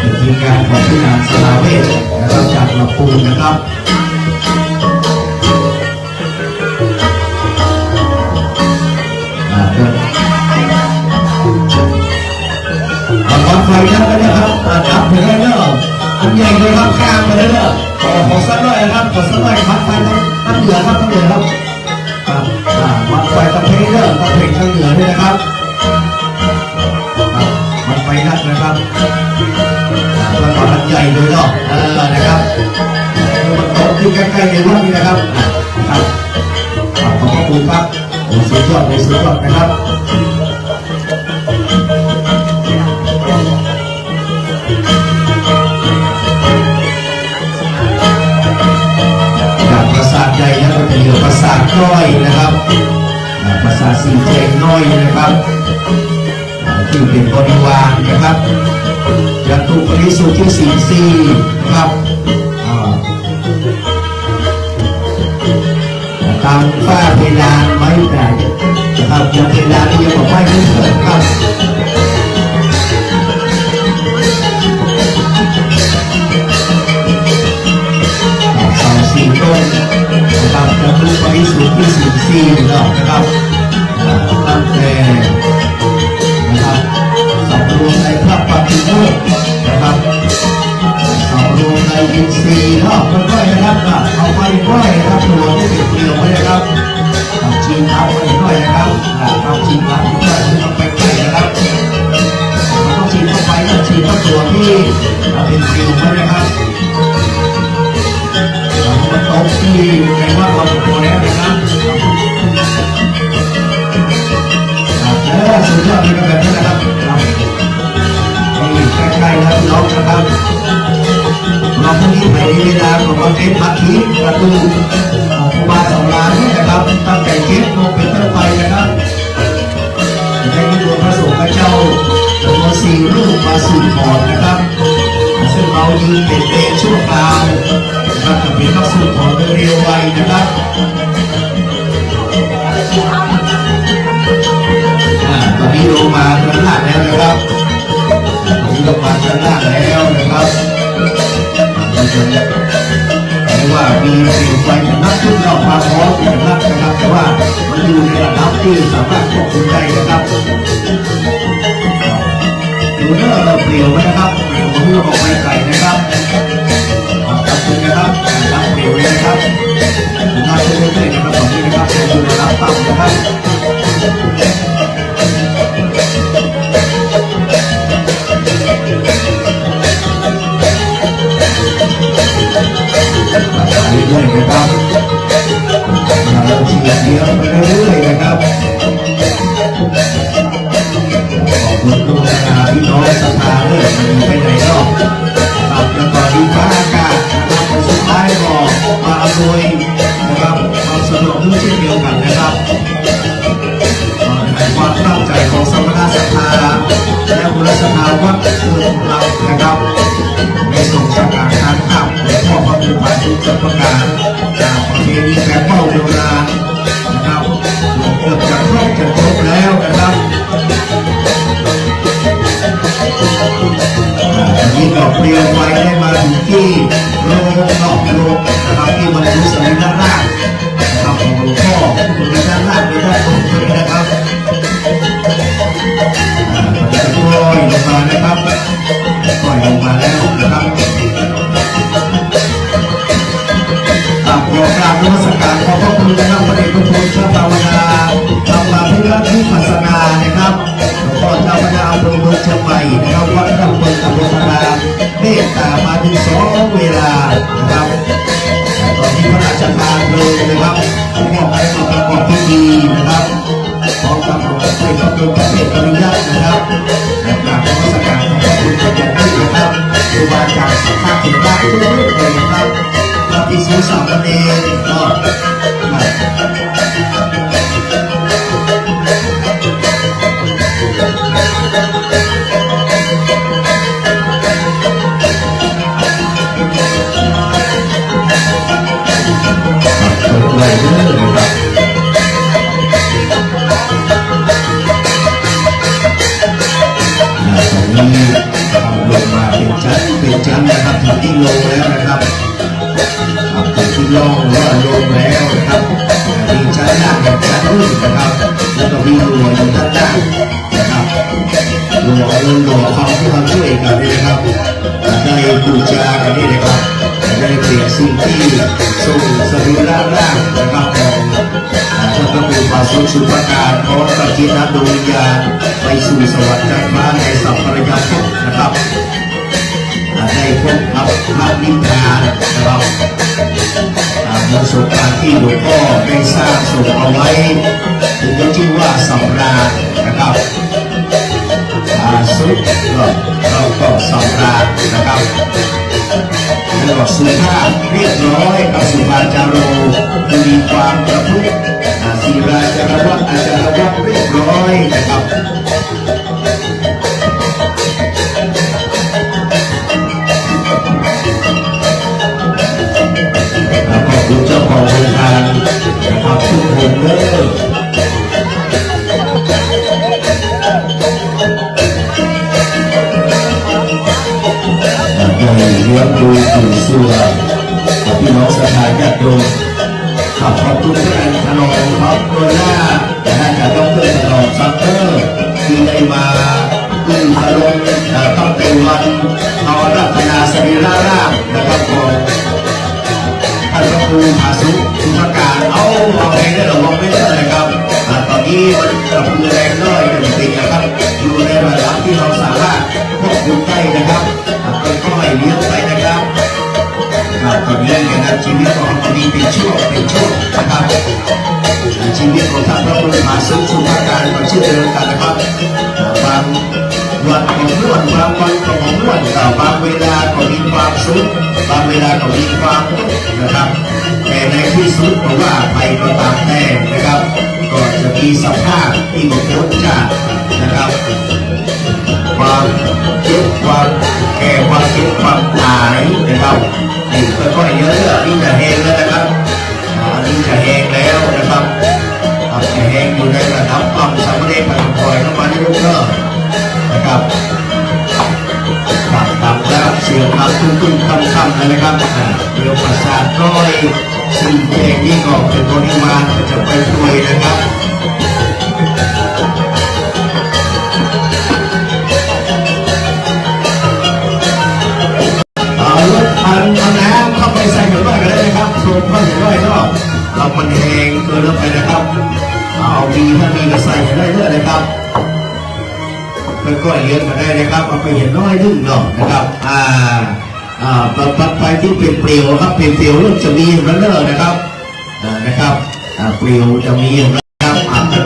เป็นทีมงานของผู้นำสลาเวทนะครับจากลำพูนนะครับไฟนั่นก็ได้ครับดับไปได้เนอะอันใหญ่เลยครับข้างไปเลยเนอะขอสักหน่อยนะครับขอสักหน่อยครับไฟตั้งเหลือครับตั้งเหลือครับมันไฟตะเพงเนอะตะเพงตั้งเหลือด้วยนะครับมันไฟนั่นนะครับมันก็อันใหญ่เลยเนาะนะครับมันตกที่ใกล้ๆในวัดนี่นะครับขอบคุณครับสุดยอดเลยสุดยอดนะครับปราสาทใหญ่แล้วก็จะเหลือปราสาทน้อยนะครับปราสาทสีแจงน้อยนะครับที่เป็นบริวารนะครับยันตุปริสุทธิ์ที่สี่นะครับตามฝ้าเพดานไม้แต่นะครับยังเพดานที่ยังบอกไม่ขึ้นเลยครับ4 ต้นนะครับจะรู้ไปสุดที่14นะครับตั้งแต่นะครับสำรวมในพระปฏิโมกข์นะครับสำรวมในอินทรีย์เนาะค่อยๆนะครับเอาไปค่อยนะครับตัวที่เป็นเกลียวไว้นะครับจีนเอาไปค่อยนะครับเอาจีนรับค่อยๆเอาไปใกล้นะครับต้องจีนเข้าไปแล้วจีนเข้าตัวที่เป็นเกลียวไว้นะครับมันตกที่ในวัดเราโตแล้วนะครับแล้วสุดยอดเลยแบบนี้นะครับนี่ใกล้ๆแล้วน้องนะครับเราพรุ่งนี้ไปเวลาของวันเพ็ญพักทีประตูครูบาสองล้านนะครับตั้งแต่7 โมงเป็นต้นไปนะครับได้นิมนต์พระสงฆ์พระเจ้าจำนวน4 รูปมาสู่ขอนะครับซึ่งเรายืนเป็นเตะชั่วคราวนะครับจะเป็นนักสู้ของเรียวไวนะครับตอนนี้ลงมาชั้นล่างแล้วนะครับตอนนี้ลงมาชั้นล่างแล้วนะครับเราจะเรียกว่ามีสิ่งไฟจะนับขึ้นเราความพร้อมจะนับนะครับแต่ว่ามันอยู่ในระดับที่สามารถควบคุมได้นะครับดูเนื้อเราเปลี่ยวไหมนะครับเปลี่ยวมือออกไปไกลนะครับขอบคุณนะครับรับเปลี่ยวเลยนะครับน่าจะได้เลยนะครับตอนนี้นะครับดูระดับต่ำนะครับเรื่อยๆนะครับเราเชียร์เดียวไปเรื่อยๆนะครับขอบคุณทุกท่านพี่น้องศรัทธาเรื่อยมันไปไหนรอบแล้วก็ดีฟ้าอากาศนะครับสุดท้ายก็มาอำนวยนะครับความสะดวกด้วยเช่นเดียวกันนะครับในความตั้งใจของสมณศรัทธาและบุรศรัทธาวัดเกิดของเรานะครับในส่งสการการข้ามหลวงพ่อพระครูบาทุกจักรการจากประเพณีแบบเป้าโบราณนะครับเกือบจะครบแล้วนะครับนี่ก็เปลี่ยนไฟได้มาถึงที่โรงนอกโรงนะครับที่บรรจุสรีระร่างนะครับของหลวงพ่อที่บรรจุด้านล่างในด้านบนนี้นะครับจะปล่อยลงมานะครับปล่อยลงมาแล้วนะครับโปรแกรมนมัสการขอบพระคุณนะครับพระเดชพระคุณพระภาวนาธรรมาภิรัตน์วิปัสสนานะครับหลวงพ่อเจ้าคณะอำเภอเมืองเชียงใหม่นะครับวัดดำเนินตำบลธารามเมตตามาถึง2 เวลานะครับตอนนี้พระราชทานเพลิงนะครับ สุสามเณรก็ไหลเรื่อยนะครับตอนนี้ลงมาเป็นชั้นนะครับถึงที่ลงแล้วนะครับถึงที่ลงหรือว่าลงแล้วนะครับมีชั้นล่างกับชั้นอื่นนะครับแล้วก็มีหลัวอยู่ด้านล่างนะครับหลัวเขาที่เขาช่วยกันนี่นะครับได้บูชากันนี่นะครับได้เปลี่ยนสิ่งที่ทรงสรีระร่างนะครับของท่านพระครูบาสุสุภการพร้อมกับจิตดวงวิญญาณไปสู่สวรรค์ชั้นฟ้าในสัพพะยภพนะครับได้พบกับพระนิพพานนะครับประสบการณ์ที่หลวงพ่อได้สร้างส่งเอาไว้ถึงชื่อว่าสำราญนะครับสุดเราก็สำราญนะครับแล้วก็สุภาพเรียบร้อยกับสุภาจาโรมีความประพฤติศีลาจารวัตอาจารวัตเรียบร้อยนะครับขอบคุณเจ้าของโรงงานนะครับทุกคนเลยเลี้ยงดูปู่เสือพี่น้องสถานญาติโยมขอบคุณท่านถนอมครับตัวหน้าจากดร.ถนอมซักเตอร์ที่ได้มาขึ้นพระลงตั้งแต่วันเอารัตนาสรีระร่างนะครับของท่านพระครูภาสุสุภการเอาไปได้หรือว่าไม่ได้นะครับตอนนี้มันกระพือแรงน้อยจริงๆนะครับอยู่ในระดับที่เราสามารถควบคุมได้นะครับค่อยๆเลี้ยงไปนะครับตอนนี้นะครับชีวิตของเรามีเป็นช่วงนะครับชีวิตของท่านพระครูภาสุสุภการก็เช่นเดียวกันนะครับบางวันของนวดบางวันของนวดบางเวลาก็มีความสุขบางเวลาก็มีความทุกข์นะครับแต่ในที่สุดเพราะว่าไปก็ตามแต่นะครับก็จะมีสภาพที่บุคคลจะนะครับความเจ็บความแก่ความเจ็บความตายนะครับนี่ค่อยๆเยอะๆนี่จะแห้งแล้วนะครับนี่จะแห้งแล้วนะครับจะแห้งอยู่ในระดับความสำเร็จไปปล่อยเข้ามาในรูปเนอะนะครับตับแล้วเสียงตับตุ้มๆค่ำๆนะครับเดี๋ยวประสาทน้อยสิ่งเพลงนี้ก็เป็นบริวารจะไปด้วยนะครับรถพันน้ำเข้าไปใส่หน่อยก็ได้นะครับโซนเข้าหน่อยก็เรามันแห้งเกินแล้วไปนะครับเอามีถ้ามีก็ใส่ได้เลยนะครับค่อยๆเลี้ยงมาได้นะครับเอาไปเห็นน้อยนึงเนาะนะครับปัดไฟที่เปลี่ยวครับเปลี่ยวเริ่มจะมีแล้วนะครับนะครับเปลี่ยวจะมีนะครับ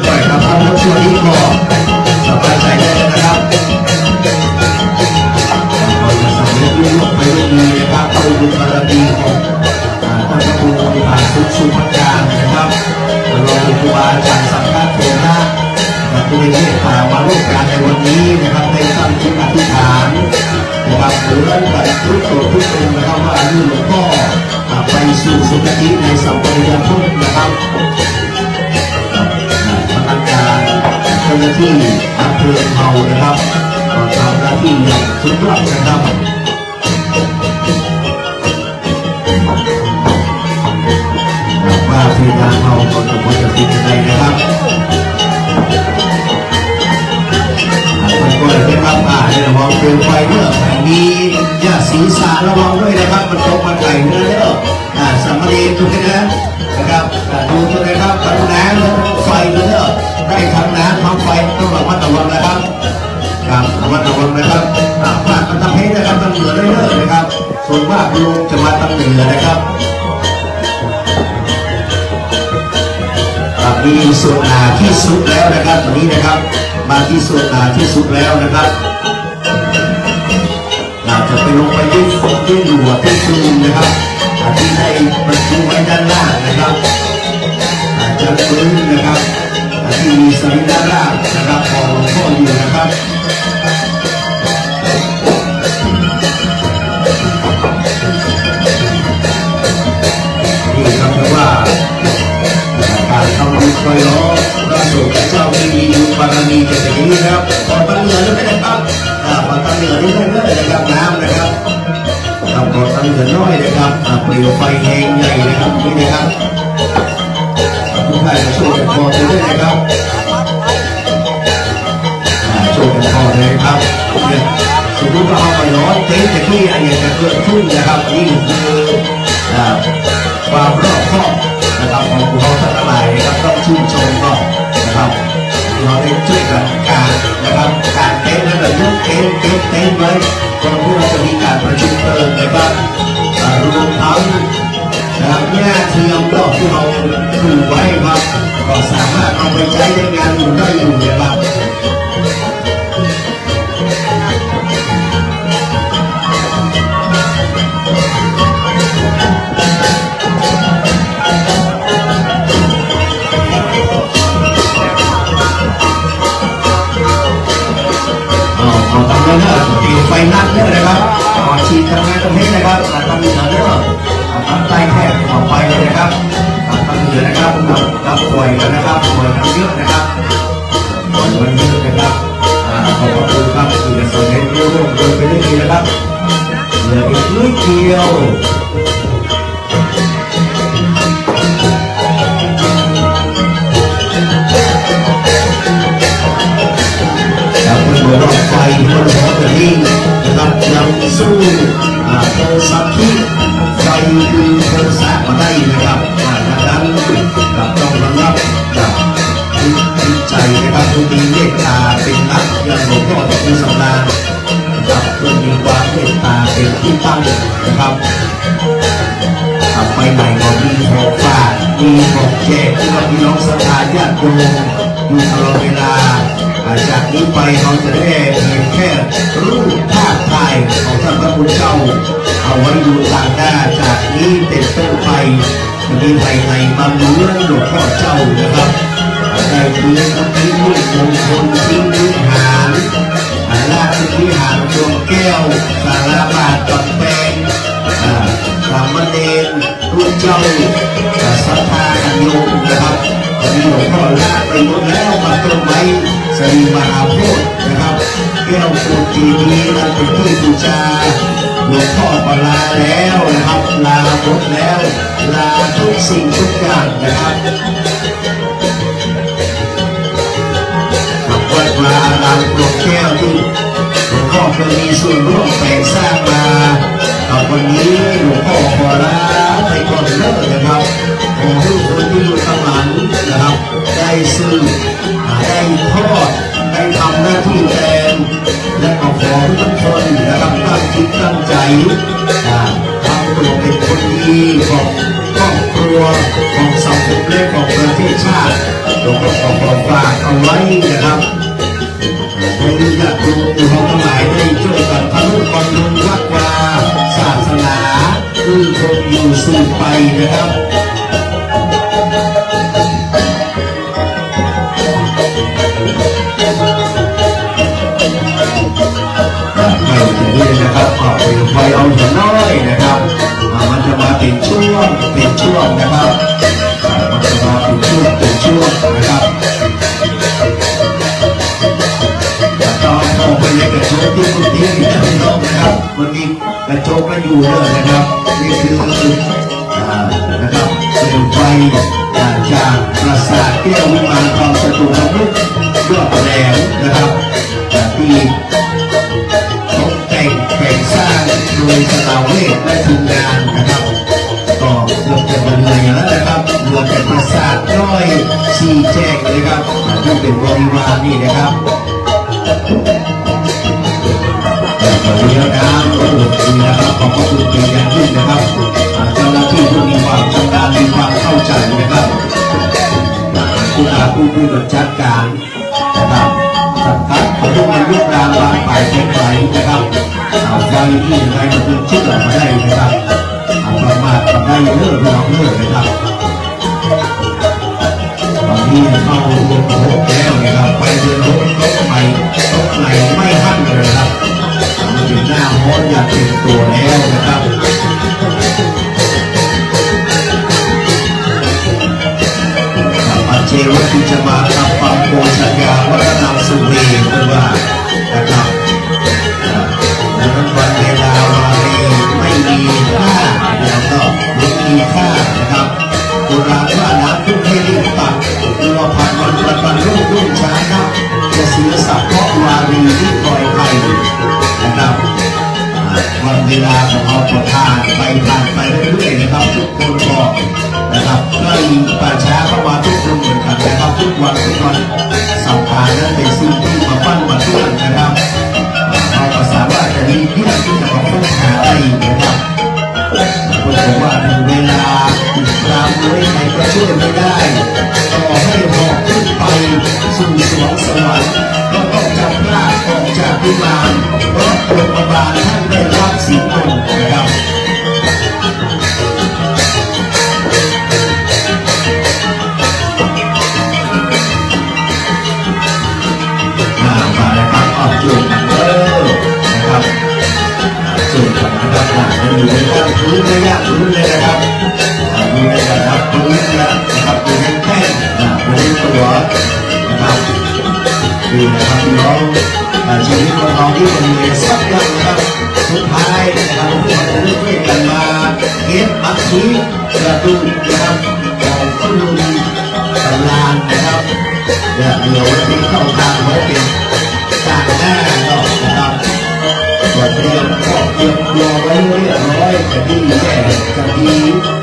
ค่อยๆครับเอาช่วงนี้ก็สบายใจได้นะครับเราจะสำเร็จลุกไปได้ดีนะครับโดยบุญบารมีของท่านพระครูภาสุสุภการนะครับรองครูบาอาจารย์สังฆเถระด้วยเมตตามาร่วมกันในวันนี้นะครับในตั้งจิตอธิษฐานนะครับหรือรับบัตรทุกตัวทุกองนะครับว่าลูกหลวงพ่อไปสู่สุคติในสัมปรายภพนะครับพนักงานเจ้าหน้าที่อำเภอเฮานะครับทำหน้าที่อย่างสุดยอดนะครับว่าเพดานเฮาก็จะพ้นจากที่ใดนะครับก็เลยนะครับระวังเปลวไฟเนอะมียาศีรษะระวังด้วยนะครับมันตกมาไก่เนื้อสามเณรทุกท่านนะครับดูตัวนะครับทั้งน้ำไฟเนื้อได้ทั้งน้ำทั้งไฟต้องระมัดระวังนะครับระมัดระวังนะครับฝากมันทำให้นะครับมันเหนือได้เลยนะครับส่วนมากลมจะมาทางเหนือนะครับมีส่วนที่สุดแล้วนะครับตอนนี้นะครับมาที่ส่วนที่สุดแล้วนะครับอยากจะไปลงไปยื่นหัวที่ซูมนะครับ ที่ได้ประชุมไว้ด้านล่างนะครับจะฟื้นนะครับที่มีสรีระร่างนะครับของหลวงพ่ออยู่นะครับนี่ครับแปลว่าการทำบุญคอยล้อพระสงฆ์เจ้าที่มีบุญบารมีจะเป็นอย่างนี้นะครับขอตั้งเหนือด้วยนะครับขอตั้งเหนือด้วยนะครับน้ำนะครับขอตั้งเหนือน้อยนะครับเปลวไฟแห้งใหญ่นะครับนี่นะครับทุกท่านช่วยกันพอไปด้วยนะครับช่วยกันพอเลยครับสมมติว่าเอาไปร้อนเต็มแต่ที่อะไรจะเกิดขึ้นนะครับนี่คือความรอบคอบนะครับของผู้เขาทั้งหลายนะครับต้องชื่นชมก่อนนะครับเราได้ช่วยกันการนะครับการเต้นแล้วแบบยกเต้นไว้ก่อนที่เราจะมีการประชุมเติมนะครับรวมทั้งนะครับหน้าเทียมดอกที่เราปลูกไว้ครับก็สามารถเอาไปใช้ในงานอยู่ได้อยู่นะครับไฟนัดเนี่ยนะครับฉีดทำงานตรงนี้นะครับทำเหนือเนี่ยทำใต้แคบออกไปเลยนะครับทำเหนือนะครับกับป่วยกันนะครับป่วยกันเยอะนะครับป่วยกันเยอะนะครับขอบคุณครับคือจะส่งให้รู้ร่วมโดยไปได้ดีนะครับเหลืออีกนิดเดียวรถไฟบนหัวกระดิ่งนะครับยังสู้โทรศัพท์ที่ไฟคือโทรศัพท์มาได้นะครับดังนั้นต้องระงับกับจิตใจนะครับผู้มีเมตตาเป็นนักยังหลวงพ่อที่สำราญนะครับผู้มีความเมตตาเป็นที่ตั้งนะครับไปไหนก็มีของฝากมีของแจกที่เราพี่น้องศรัทธาญาติโยมอยู่ตลอดเวลาจากนี้ไปเราจะได้เห็นแค่รูปภาพถ่ายของท่านพระพุทธเจ้าเอาไว้ดูต่างหน้าจากนี้เป็นต้นไปจะมีภายในมาเหมือนหลวงพ่อเจ้านะครับได้มีทั้งที่มุขมงคลที่วิหารราชวิหารดวงแก้วสารบาทจอดแปลงสามเณรรุ่นเจ้าศรัทธากันโยมนะครับตอนนี้หลวงพ่อละไปหมดแล้วมาต้นไม้สรีมหาโพธิ์นะครับแก้วโพธิ์จีนี้นั้นเป็นที่บูชาหลวงพ่อก็ลาแล้วนะครับลาหมดแล้วลาทุกสิ่งทุกอย่างนะครับวัดวาอารามโปรแก้วที่หลวงพ่อเคยมีส่วนร่วมแต่งสร้างมาวันนี้หลวงพ่อขอลาไปก่อนเลิกนะครับขอให้คนที่อยู่ข้างหลังนะครับได้ซื้อได้ทอดได้ทำหน้าที่แทนและขอทุกคนนะครับตั้งจิตตั้งใจทำตัวเป็นคนดีของครอบครัวของสังคมและของประเทศชาติหลวงพ่อขอฝากเอาไว้นะครับให้ญาติโยมทั้งหลายได้ช่วยกันทำนุบำรุงวัดวาศาสนาคือคงอยู่สืบไปนะครับไม่อย่างนี้นะครับออกไปเอาหัวน้อยนะครับมันจะมาเป็นช่วงนะครับมันจะมาเป็นช่วงนะครับไปเลยกระโจกที่คุณที่นี่พี่น้องนะครับมันมีกระโจกมาอยู่เลยนะครับนี่คือนะครับเปลวไฟจากปราสาทแก้ววิมานทองสตูลนุษย์ยอดแหลมนะครับที่ตกแต่งแปลงสร้างโดยสตาเวทและทีมงานนะครับก็เกือบจะบรรลุแล้วนะครับเหลือแต่ปราสาทน้อยชี้แจงเลยครับที่เป็นบริวารนี่นะครับวันนี้นะครับก็ดีนะครับขอบคุณเป็นอย่างยิ่งนะครับเจ้าหน้าที่ผู้มีความชำนาญมีความเข้าใจนะครับผู้จัดการนะครับสังกัดของทุกอายุรางบางฝ่ายเป็นใครนะครับไฟที่ไหนมันเป็นชื่อมาได้นะครับ ประมาทกับได้เลิกน้องเลิกนะครับตอนนี้เข้าเดือน6แล้วนะครับไปเดือน6ต้องไหลไม่หั่นเลยครับมันถึงหน้าฮ้อนอยากเป็นตัวแล้วนะครับเชวัติจะมาทำฟังโกชยาวัฒนามสุเวงด้วยว่านะครับดังนั้นวันเวลาวารีไม่มีค่าแล้วก็ไม่มีค่านะครับโบราณว่าน้ำทุกให้รีบตักตัวผ่านวันประกันรุ่งช้านะจะเสียสัพเพราะวารีที่ปล่อยไปนะครับวันเวลาของเราผ่านไปเรื่อยๆนะครับทุกคนบอกนะครับใกล้ป่าช้าเข้ามาทุกคนเหมือนกันนะครับทุกวันสัมภาระนั้นเป็นสิ่งที่มาปั้นมาเชื่อนะครับเราก็สามารถจะมีเรื่องที่จะมาค้นหาได้นะครับคนบอกว่าถึงเวลาตามด้วยใครก็ช่วยไม่ได้ต่อให้หอกขึ้นไปสู่สวงสวรรค์ก็ต้องจับพลาดออกจากวิมานเพราะโรงพยาบาลท่านได้รับสิ่งหนึ่งนะครับจุดนะครับจุดนะครับอยู่ในด้านพื้นระยะพื้นเลยนะครับอยู่ในระดับพื้นนะครับอยู่ในแท่นอยู่ในตัวนะครับดีนะครับพี่น้องชีวิตของเราที่มันมีสักอย่างนะครับสุดท้ายนะครับพวกเราจะช่วยกันมาเก็บอัฐิกระดูกนะครับของคุณลุงตำนานนะครับเดี๋ยววันนี้เข้าทางไว้เป็นการหน้าเนาะนะครับก็เตรียมรอไว้เรียบร้อยจะดีแย่จะดี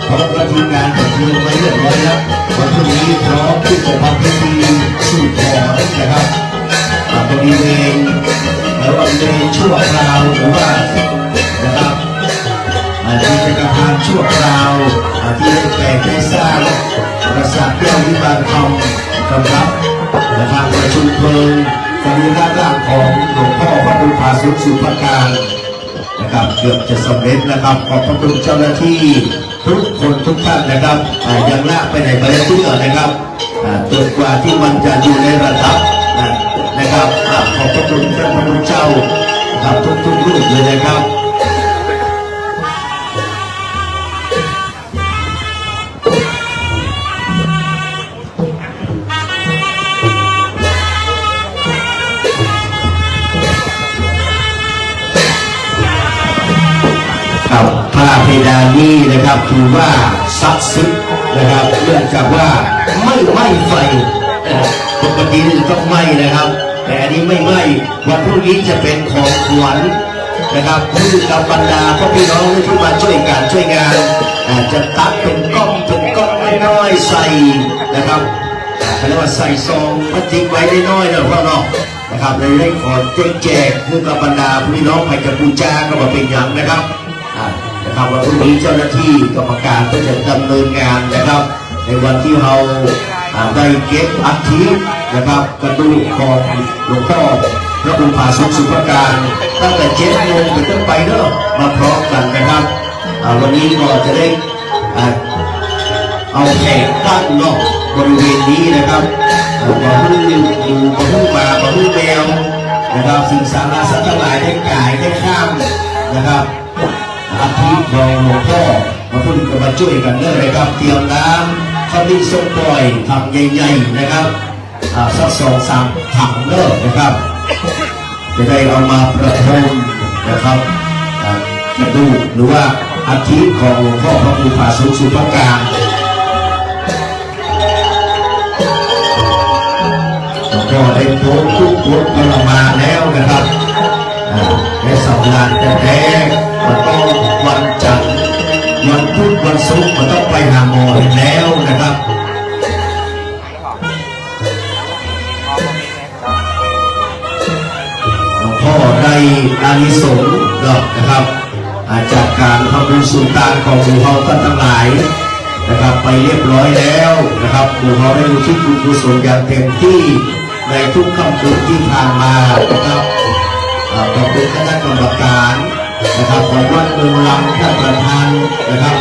เพราะว่าทีมงานจะเตรียมไว้เรียบร้อยแล้ววันพรุ่งนี้พร้อมที่จะทำพิธีสู่ขอนะครับบริเวณชั่วคราวหรือว่านะครับที่เป็นอาคารชั่วคราวที่ได้แปลงได้สร้างปราสาทแก้ววิมานทองกำลับนะครับประชุมเพลิงสรีระร่างของหลวงพ่อพระพุทธาสุสุภการนะครับเกือบจะสำเร็จนะครับขอบพระคุณเจ้าหน้าที่ทุกคนทุกท่านนะครับยังลากไปไหนไม่ได้ทุกอย่างนะครับจนกว่าที่มันจะอยู่ในระดับนะครับขอบพระคุณพระพุทธเจ้าครับทุกรูปเลยนะครับผ้าเพดานนี้นะครับถือว่าศักดิ์สิทธิ์นะครับเนื่องจากว่าไม่ไหม้ไฟปกติต้องไหม้นะครับแต่อันนี้ไม่ไหม้วันพรุ่งนี้จะเป็นของขวัญนะครับคือกับบรรดาพ่อพี่น้องที่มาช่วยงานจะตักเป็นก้อนน้อยๆใส่นะครับเรียกว่าใส่ซองพลาสติกไว้น้อยๆนะพ่อเนาะนะครับในเรื่องของแจกคือกับบรรดาพี่น้องไปกับบูชาก็มาเป็นอย่างนะครับนะครับวันพรุ่งนี้เจ้าหน้าที่กรรมการก็จะดำเนินงานนะครับในวันที่เราได้เก็บอัฐินะครับกระดูกของหลวงพ่อพระพุทธาสุสุภการตั้งแต่7 โมงเป็นต้นไปเนาะมาพร้อมกันนะครับวันนี้ก็จะได้เอาแขกตั้งเนาะบริเวณนี้นะครับบ่ฮู้อยู่บ่ฮู้มาบ่ฮู้แมวนะครับสิ่งสาราสัตว์ทั้งหลายได้กายได้ข้ามนะครับอาทิตย์ของหลวงพ่อมาพูดกันมาช่วยกันเลยนะครับเตรียมน้ำข้าวดินส้มปล่อยถังใหญ่ๆนะครับสัก2-3 ถังเลิกนะครับจะได้เอามาประพรมนะครับกระดูกหรือว่าอาทิตย์ของหลวงพ่อพระพุทธาสุสุภการหลวงพ่อได้โพสต์ทุกทรมานแล้วนะครับในสัปดาห์แท้ๆมันต้องวันจันทร์วันพุธวันศุกร์มันต้องไปหาหมอแล้วนะครับหลวงพ่อได้อานิสงส์นะครับจากการทำบุญสุนทานของหมู่เฮาท่านทั้งหลายนะครับไปเรียบร้อยแล้วนะครับหมู่เฮาได้อุทิศบุญกุศลอย่างเต็มที่ในทุกค่ำคืนที่ผ่านมานะครับขอบคุณคณะกรรมการ นะครับของวัดเมืองลำท่านประธานนะครับ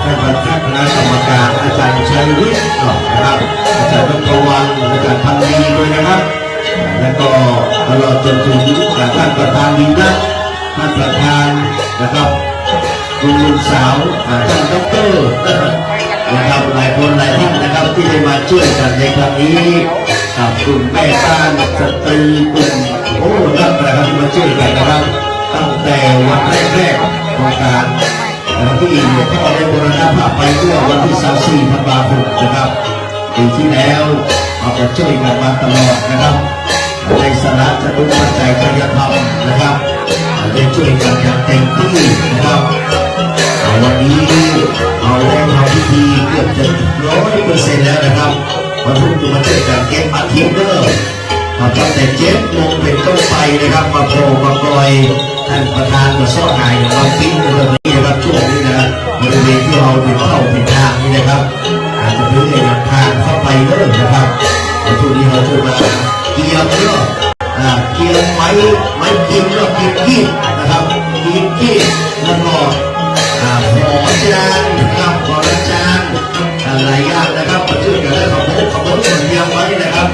ท่านประธานคณะกรรมการอาจารย์ชัยวิทย์นะครับอาจารย์ดรวันอาจารย์พันดีด้วยนะครับแล้วก็ตลอดจนถึงท่านประธานดีนะท่านประธานนะครับคุณลุงสาวท่านดรนะครับหลายคนหลายท่านนะครับที่ได้มาช่วยกันในครั้งนี้กับกลุ่มแม่บ้านสตรีกลุ่มนักนะครับที่มาช่วยกันนะครับตั้งแต่วันแรกๆของการที่หลวงพ่อได้บูรณะภาพไปเมื่อวันที่24ธันวาคมนะครับปีที่แล้วเราจะช่วยกันมาตลอดนะครับในสาระจะรู้ปัจจัยทายธรรมนะครับได้ช่วยกันอย่างเต็มที่นะครับวันนี้เราได้ทำพิธีเกือบจะ100%แล้วนะครับวันพรุ่งนี้มาช่วยกันเก็บอาทิตย์เด้อตั้งแต่7 โมงเป็นต้นไปนะครับมาโผล่มาปล่อยท่านประธานมาซ่อหายเราปิ้งตรงนี้นะครับช่วงนี้นะบริเวณที่เราเป็นเข้าเป็นทางนี่นะครับอาจจะเป็นอย่างทางเข้าไปเด้อนะครับช่วงนี้เราจะมาเกี่ยวเนาะเกี่ยวไม้กินแล้วกินขี้นะครับกินขี้แล้วก็หอจานนะครับหอจานหลายอย่างนะครับมาช่วยกันแล้วขอบคุณส่วนเดียวไว้นะครับ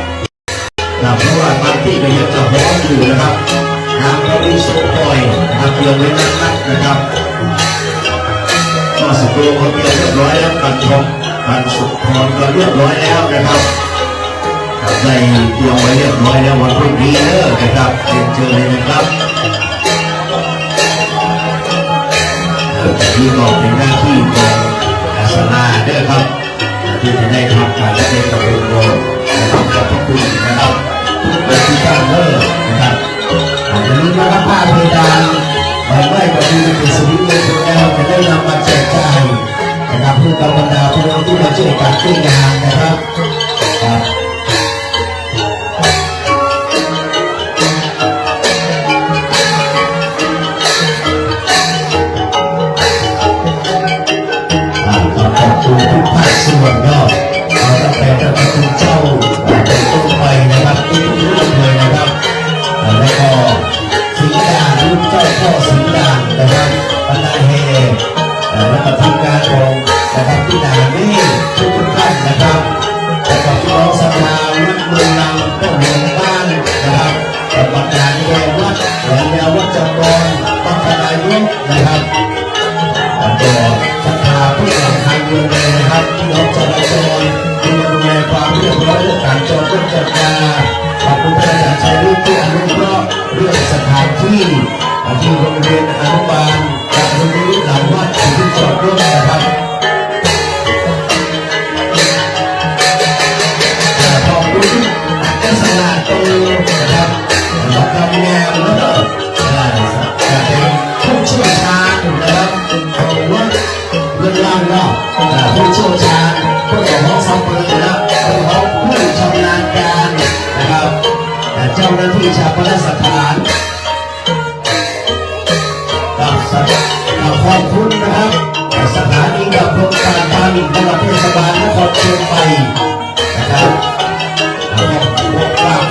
เพราะว่าบางที่ก็ยังจะหอมอยู่นะครับทางเราดีสุดปล่อยทางเดียวไม่นักนะครับก็สกุลคนเดียวเรียบร้อยแล้วกันชมกันสุดพรก็เรียบร้อยแล้วนะครับได้เตรียมไว้เรียบร้อยแล้ววันพรุ่งนี้นะครับเชิญเลยนะครับที่ก็เป็นหน้าที่ของศาลาด้วยครับที่จะได้ทำการเล่นกับองค์นะครับขอบพระคุณนะครับทุกท่านนะครับอย่าลืมนะครับผ้าเพดานไว้กับที่เป็นสิริมงคลแล้วจะได้นำมาแจกจ่ายนะครับเพื่อบรรดาผู้ที่มาช่วยกันช่วยงานนะครับทุกภาคส่วนก็ตั้งแต่ท่านพระคุณเจ้าเป็นต้นไปนะครับทุกเรื่องเลยนะครับแล้วก็สิงดาลูกเจ้าพ่อสิงดานะครับบรรดาเฮแล้วก็ทีมงานของนะครับที่ด่านนี้ทุกท่านนะครับแล้วก็พี่น้องศรัทธาวัดเมืองนำต้นเมืองบ้านนะครับบรรดาแนววัดและแนววัดจำลองวัดนายุนะครับแล้วก็ศรัทธาผู้หลักทางเมืองเลยนะครับที่น้องจราจรที่มาดูแลความเรียบร้อยเรื่องการจอดรถจักรยานขอบคุณท่านอาจารย์ชัยฤทธิ์ที่อนุเคราะห์เรื่องสถานที่ที่โรงเรียนอนุบาลกับโรงเรียนหลังวัดที่จอดรถนะครับขอบคุณท่านสนาโตนะครับแล้วก็แนวแล้วก็เป็นผู้เชี่ยวชาญนะครับของวัดเรื่องล่างเนาะผู้เชี่ยวชาญผู้ของห้องซัพพอร์ตนะผู้ของผู้ชำนาญการนะครับเจ้าหน้าที่ชาปนสถานขอบคุณนะครับสถานีดับเพลิงการพาณิชย์จังหวัดเทศบาลนครเชียงใหม่นะครับ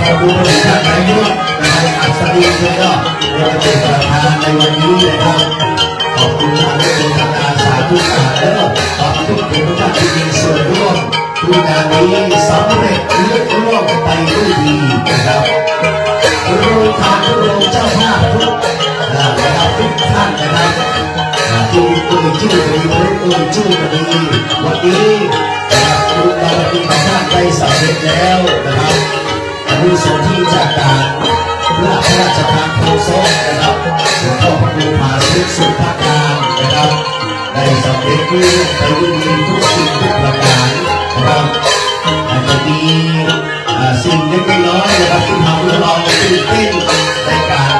ขอบคุณท่านนายกนะครับอัศดีด้วยก็ได้เป็นประธานในวันนี้นะครับขอบคุณท่านผู้บริหารสาธุการแล้วขอบคุณทุกท่านที่มีส่วนร่วมทุกงานนี้สำเร็จลุล่วงไปด้วยดีนะครับโรงทานโรงเจ้าภาพทุกนะครับทุกท่านนะครับที่ชื่อดีชื่อดีวันนี้นะครับคุณบารมีของท่านได้สำเร็จแล้วนะครับอนุสาวรีย์จากการพระราชทานโคศกนะครับหลวงพ่อพระครูผาสุขสุภาการนะครับได้สำเร็จด้วยไปด้วยดีทุกสิ่งทุกประการนะครับอาจจะมีสิ่งเล็กน้อยนะครับที่ทำให้เราตื่นเต้นในการ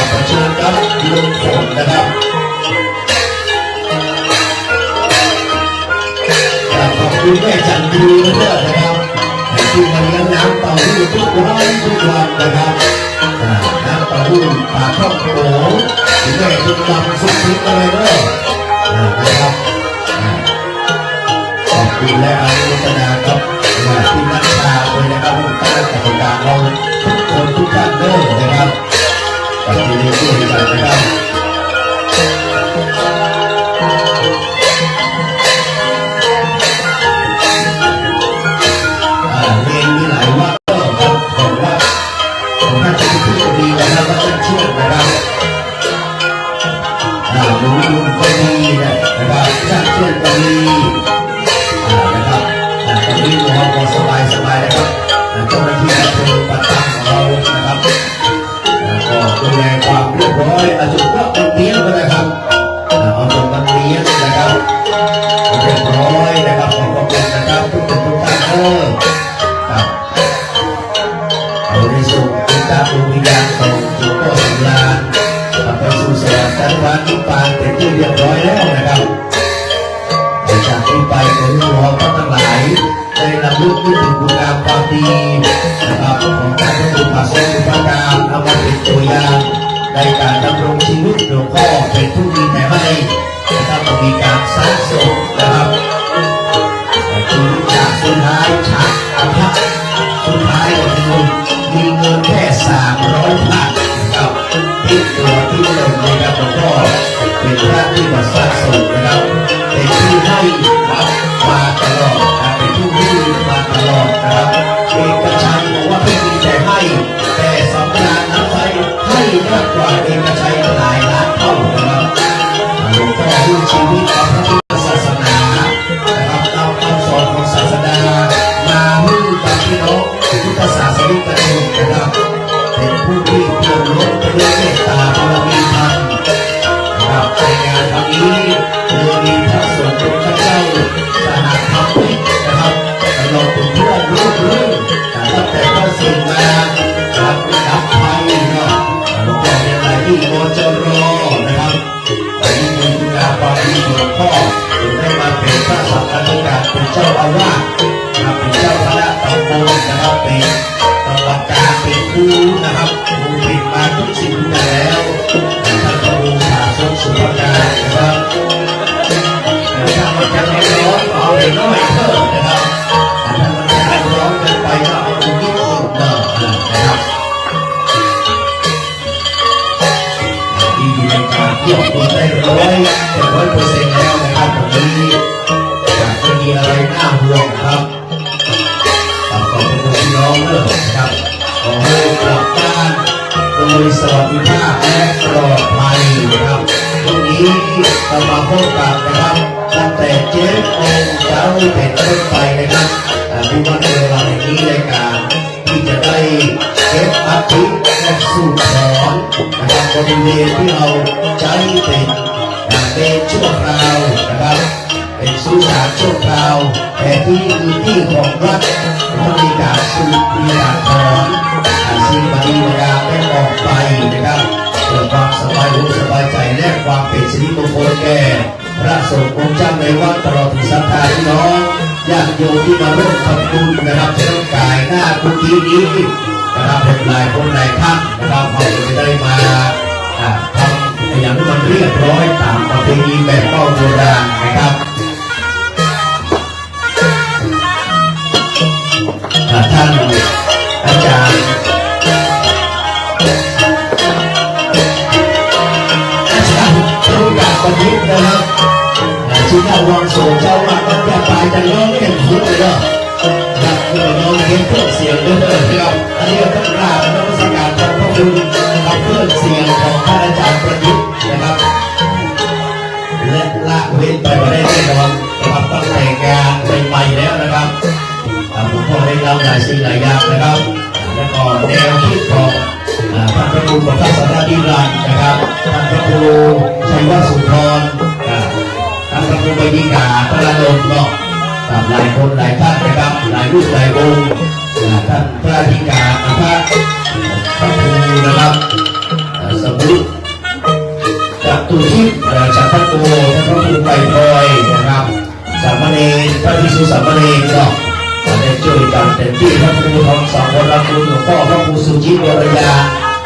เผชิญกับลมฝนนะครับขอบคุณแม่จันทรีนะครับที่มาเลี้ยงน้ำเต่าหู้ทุกวันนะครับน้ำเต่าหู้ปากช่องโขงแม่คุณดำสุดทิพย์อะไรด้วยนะครับขอบคุณและอนุโมทนาครับที่นักชาเลยนะครับทุกท่านกรรมการเราทุกคนทุกท่านเลยนะครับที่ได้ช่วยกันนะครับ ว่าของว่าของท่านจะเป็นผู้ดีนะครับว่าท่านช่วยนะครับหนูยุนก็ดีนะครับท่านช่วยก็ดีนะครับตอนนี้เราก็สบายนะครับเจ้าหน้าที่เป็นประจำของเรานะครับก็ดูแลความเรียบร้อยจุดก็เป็นเลี้ยงก็ได้ครับเอาตรงนั้นเลี้ยงนะครับเรียบร้อยนะครับขอบคุณนะครับทุกท่านครับเอาในส่วนของการดวงวิญญาณของหลวงพ่อสำราญไปสู่สวรรค์ชั้นฟ้านิพพานเป็นที่เรียบร้อยแล้วนะครับจากนี้ไปขอให้เราทั้งหลายได้รับรู้ถึงคุณงามความดีนะครับของท่านพระบุตรพระสุภาการเอามาเป็นตัวอย่างในการดำรงชีวิตหลวงพ่อเป็นผู้ดีแต่ไม่นะครับมีการสร้างสมนะครับชีวิตจากสุดท้ายฉากอภะสุดท้ายก็คือมีเงินแค่300 บาทนะครับที่ตัวที่หนึ่งนะครับหลวงพ่อเป็นพระที่มาสร้างสมนะครับเป็นที่ให้มาตลอดเป็นผู้ที่มาตลอดนะครับเอกชัยบอกว่าไม่มีแต่ให้แต่สำราญน้ำใจให้มากกว่าเอกชัยหลายล้านเท่านะครับหลวงพ่อผู้ชีวิตของพระพุทธศาสนานะครับเอาคำสอนของศาสดามาให้กับพี่น้องพุทธศาสนิกชนนะครับเป็นผู้ที่เปี่ยมล้นไปด้วยเมตตาบารมีธรรมนะครับในงานครั้งนี้มีพระสงฆ์พระเจ้าสหธรรมิกนะครับตลอดถึงเพื่อนร่วมรุ่นตั้งแต่พระสิงห์มาครับดับไฟเนาะหลวงพ่อเป็นอะไรที่โมจรนะครับอันนี้เป็นคุณงามความดีหลวงพ่อถึงได้มาเป็นพระสังฆาธิการเป็นเจ้าอาวาสเป็นเจ้าคณะตำบลนะครับเป็นกรรมการเป็นครูนะครับครูเป็นมาทุกสิ่งทุกอย่างแล้วท่านพระครูผาสุขสุภการนะครับถ้ามันจะไม่ร้อนเอาเด็กน้อยเพิ่มนะครับถ้ามันจะไม่ร้อนเกินไปก็เอาตรงนี้อีกหน่อยนะครับที่อยู่ในการเที่ยวตัวได้100%แล้วนะครับตรงนี้ไม่มีอะไรน่าห่วงครับขอบคุณพี่น้องนะครับขอให้กลับบ้านโดยสวัสดิภาพและปลอดภัยนะครับตรงนี้เรามาพบกันนะครับตั้งแต่7 โมงเช้าเป็นต้นไปนะครับที่วันเวลาในนี้รายการที่จะได้เก็บอัฐิและสูตรสอนนะครับบริเวณที่เราใช้เป็นชั่วคราวนะครับเป็นสุสานชั่วคราวแต่ที่คือที่ของรัฐต้องมีการสูบมีการถอนสิ่งบดีบดาได้ออกไปนะครับเพื่อความสบายหูสบายใจและความเป็นสิริมงคลแก่พระสงฆ์องค์เจ้าในวัดตลอดถึงศรัทธาพี่น้องญาติโยมที่มาร่วมทำบุญนะครับจะต้องกายหน้ากุฏินี้นะครับเป็นหลายคนหลายท่านนะครับเราจะได้มาทำอย่างที่มันเรียบร้อยตามประเพณีแบบเก่าโบราณนะครับท่านอาจารย์รู้จักประดิษฐ์นะครับชิ้นดาววังโสเจ้าว่าต้องจะไปจะร้องเล่นทุกเลยเนาะครับคือร้องเล่นเครื่องเสียงด้วยนะครับอันนี้ก็ต้องกราบนมัสการขอบพระคุณกับเครื่องเสียงของท่านอาจารย์ประดิษฐ์นะครับและละเว้นไปมาได้แน่นอนนะครับตั้งแต่งานใหม่ๆแล้วนะครับผมก็ได้เล่าหลายสิ่งหลายอย่างนะครับแล้วก็แนวคิดของท่านพระครูประทับสารดีรันนะครับท่านพระครูชัยวสุนทรท่านพระครูใบดีกาพระดลเนาะหลายคนหลายท่านนะครับหลายรูปหลายองค์ท่านพระธิกาพระครูนะครับสมุทรจัตุทิพย์ฉัตรโกท่านพระครูไก่พลอยนะครับสามเณรพระภิกษุสามเณรเนาะได้ช่วยกันเต็มที่พระครูทองสองวรคุณหลวงพ่อพระครูสุจิตวรยา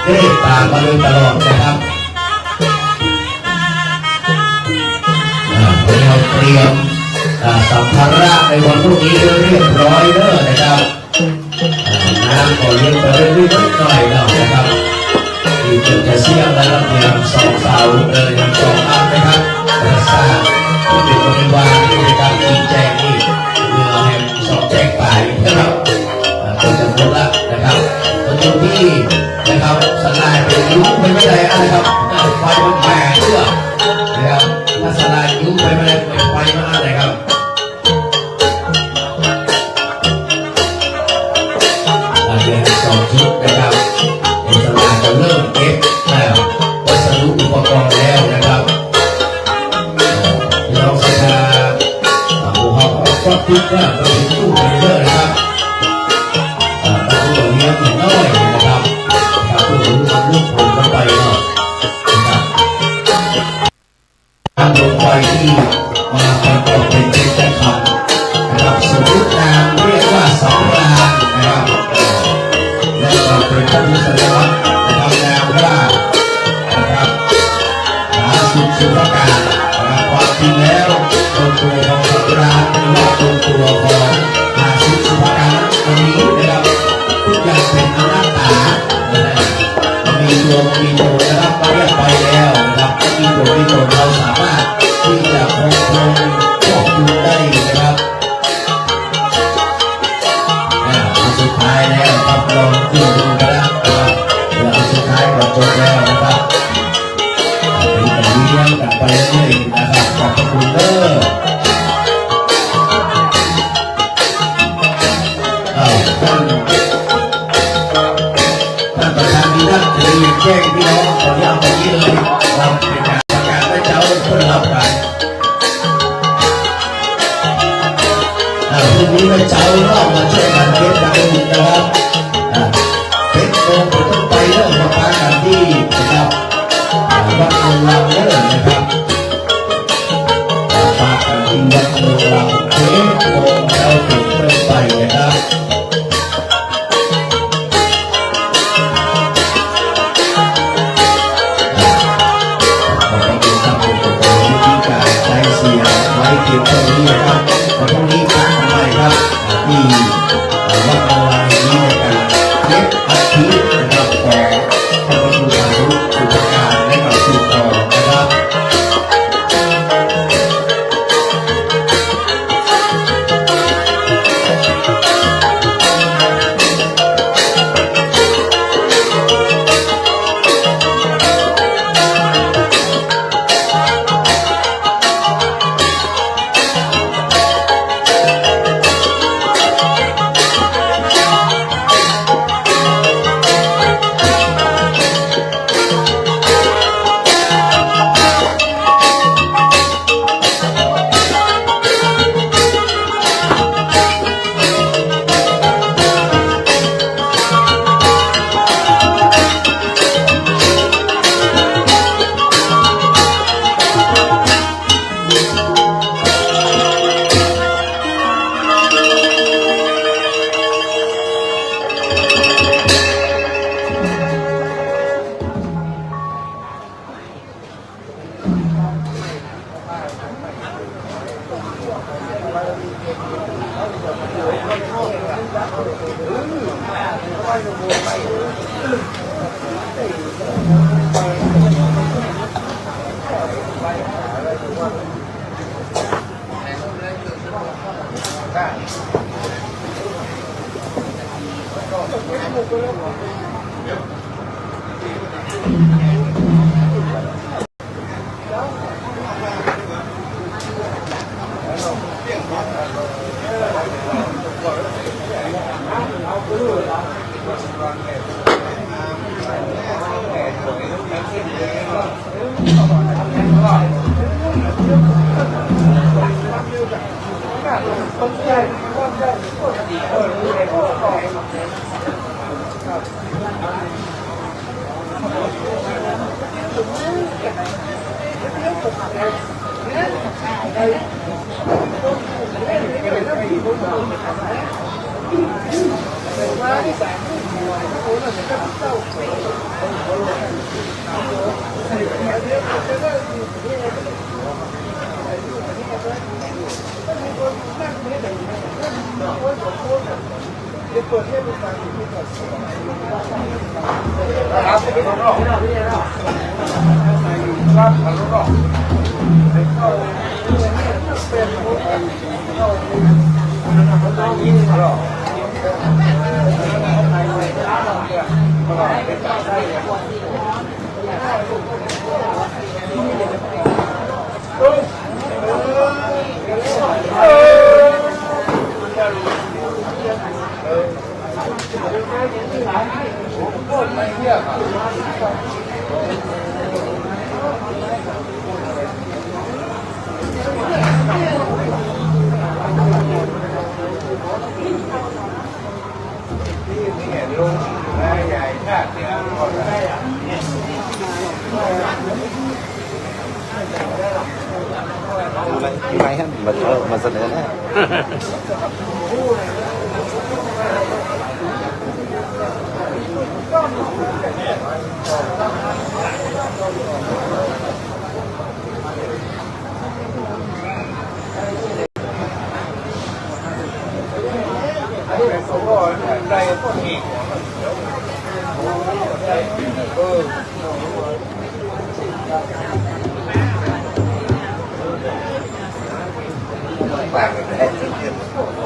ได้ตามมาโดยตลอดนะครับเราเตรียมสัมภาระในวันพรุ่งนี้เรียบร้อยแล้วนะครับน้ำก็เย็นไปเรื่อยๆหน่อยแล้วนะครับที่จะเสี่ยงและรับเตรียม2 เสาอย่าง2 อันนะครับสร้างที่เป็นบริวารในการกินแจงนี่เพื่อให้2 แจงไปนะครับก็จะ คนละนะครับมันอยู่ที่นะครับสลายเป็นยุ้งไปไม่ได้นะครับไฟมันแผ่เชื่อนะครับถ้าสลายยุ้งไปไม่ได้ไฟมันอะไรครับเดือน2 ชุดนะครับสลายก็เริ่มเก็บวัสดุอุปกรณ์แล้วนะครับพี่น้องศรัทธาผู้เขาก็คิดว่าเราเป็นตู้ไปเรื่อยนะครับตามตัวเลี้ยงน้อยนะครับตามตัวลูกผมเข้าไปเนาะนะครับทางลงไปที่มาประกอบเป็นเส้นจักรคำนะครับสมมตินามเรียกว่าสองรางนะครับและก็เป็นพระพุทธสัญลักษณ์นะครับนามว่านะครับหาสุภการนะครับความจริงแล้วตัวของสัตว์ร้านหรือว่าตัวของหาสุภการตัวนี้นะครับทุกอย่างเป็นอนัตตามีตัวมีตนนะครับก็เรียกไปแล้วนะครับมีตัวมีตนเราสามารถที่จะคงควบคุมได้นะครับสุดท้ายแล้วครับลองดูกันนะครับเดี๋ยวสุดท้ายก็จบแล้วนะครับเป็นการเลี้ยงกันไปเรื่อยๆนะครับขอบคุณเด้อท่านประธานที่ท่านจะได้แจ้งพี่น้องตอนนี้เอาแบบนี้เลยเราเป็นการประกาศให้เจ้าเพื่อรับกันพรุ่งนี้ให้เจ้าน้องมาช่วยกันเก็บกันนะครับเป็นโมงเป็นต้นไปเริ่มมาปากันที่นะครับวัดเมืองเราเริ่มนะครับปากันที่วัดเมืองเราเทปโมงเราถึงเริ่มไปนะครับไว้เพียงเท่านี้นะครับขอพรุ่งนี้พักทำไมครับที่วัดออนไลน์นี้ในการเก็บอัฐินะครับของพระบรมสารีริกธาตุและกับสืบต่อนะครับครับ ไม่ให้มาเสนอแน่ Vàng rồi đấy.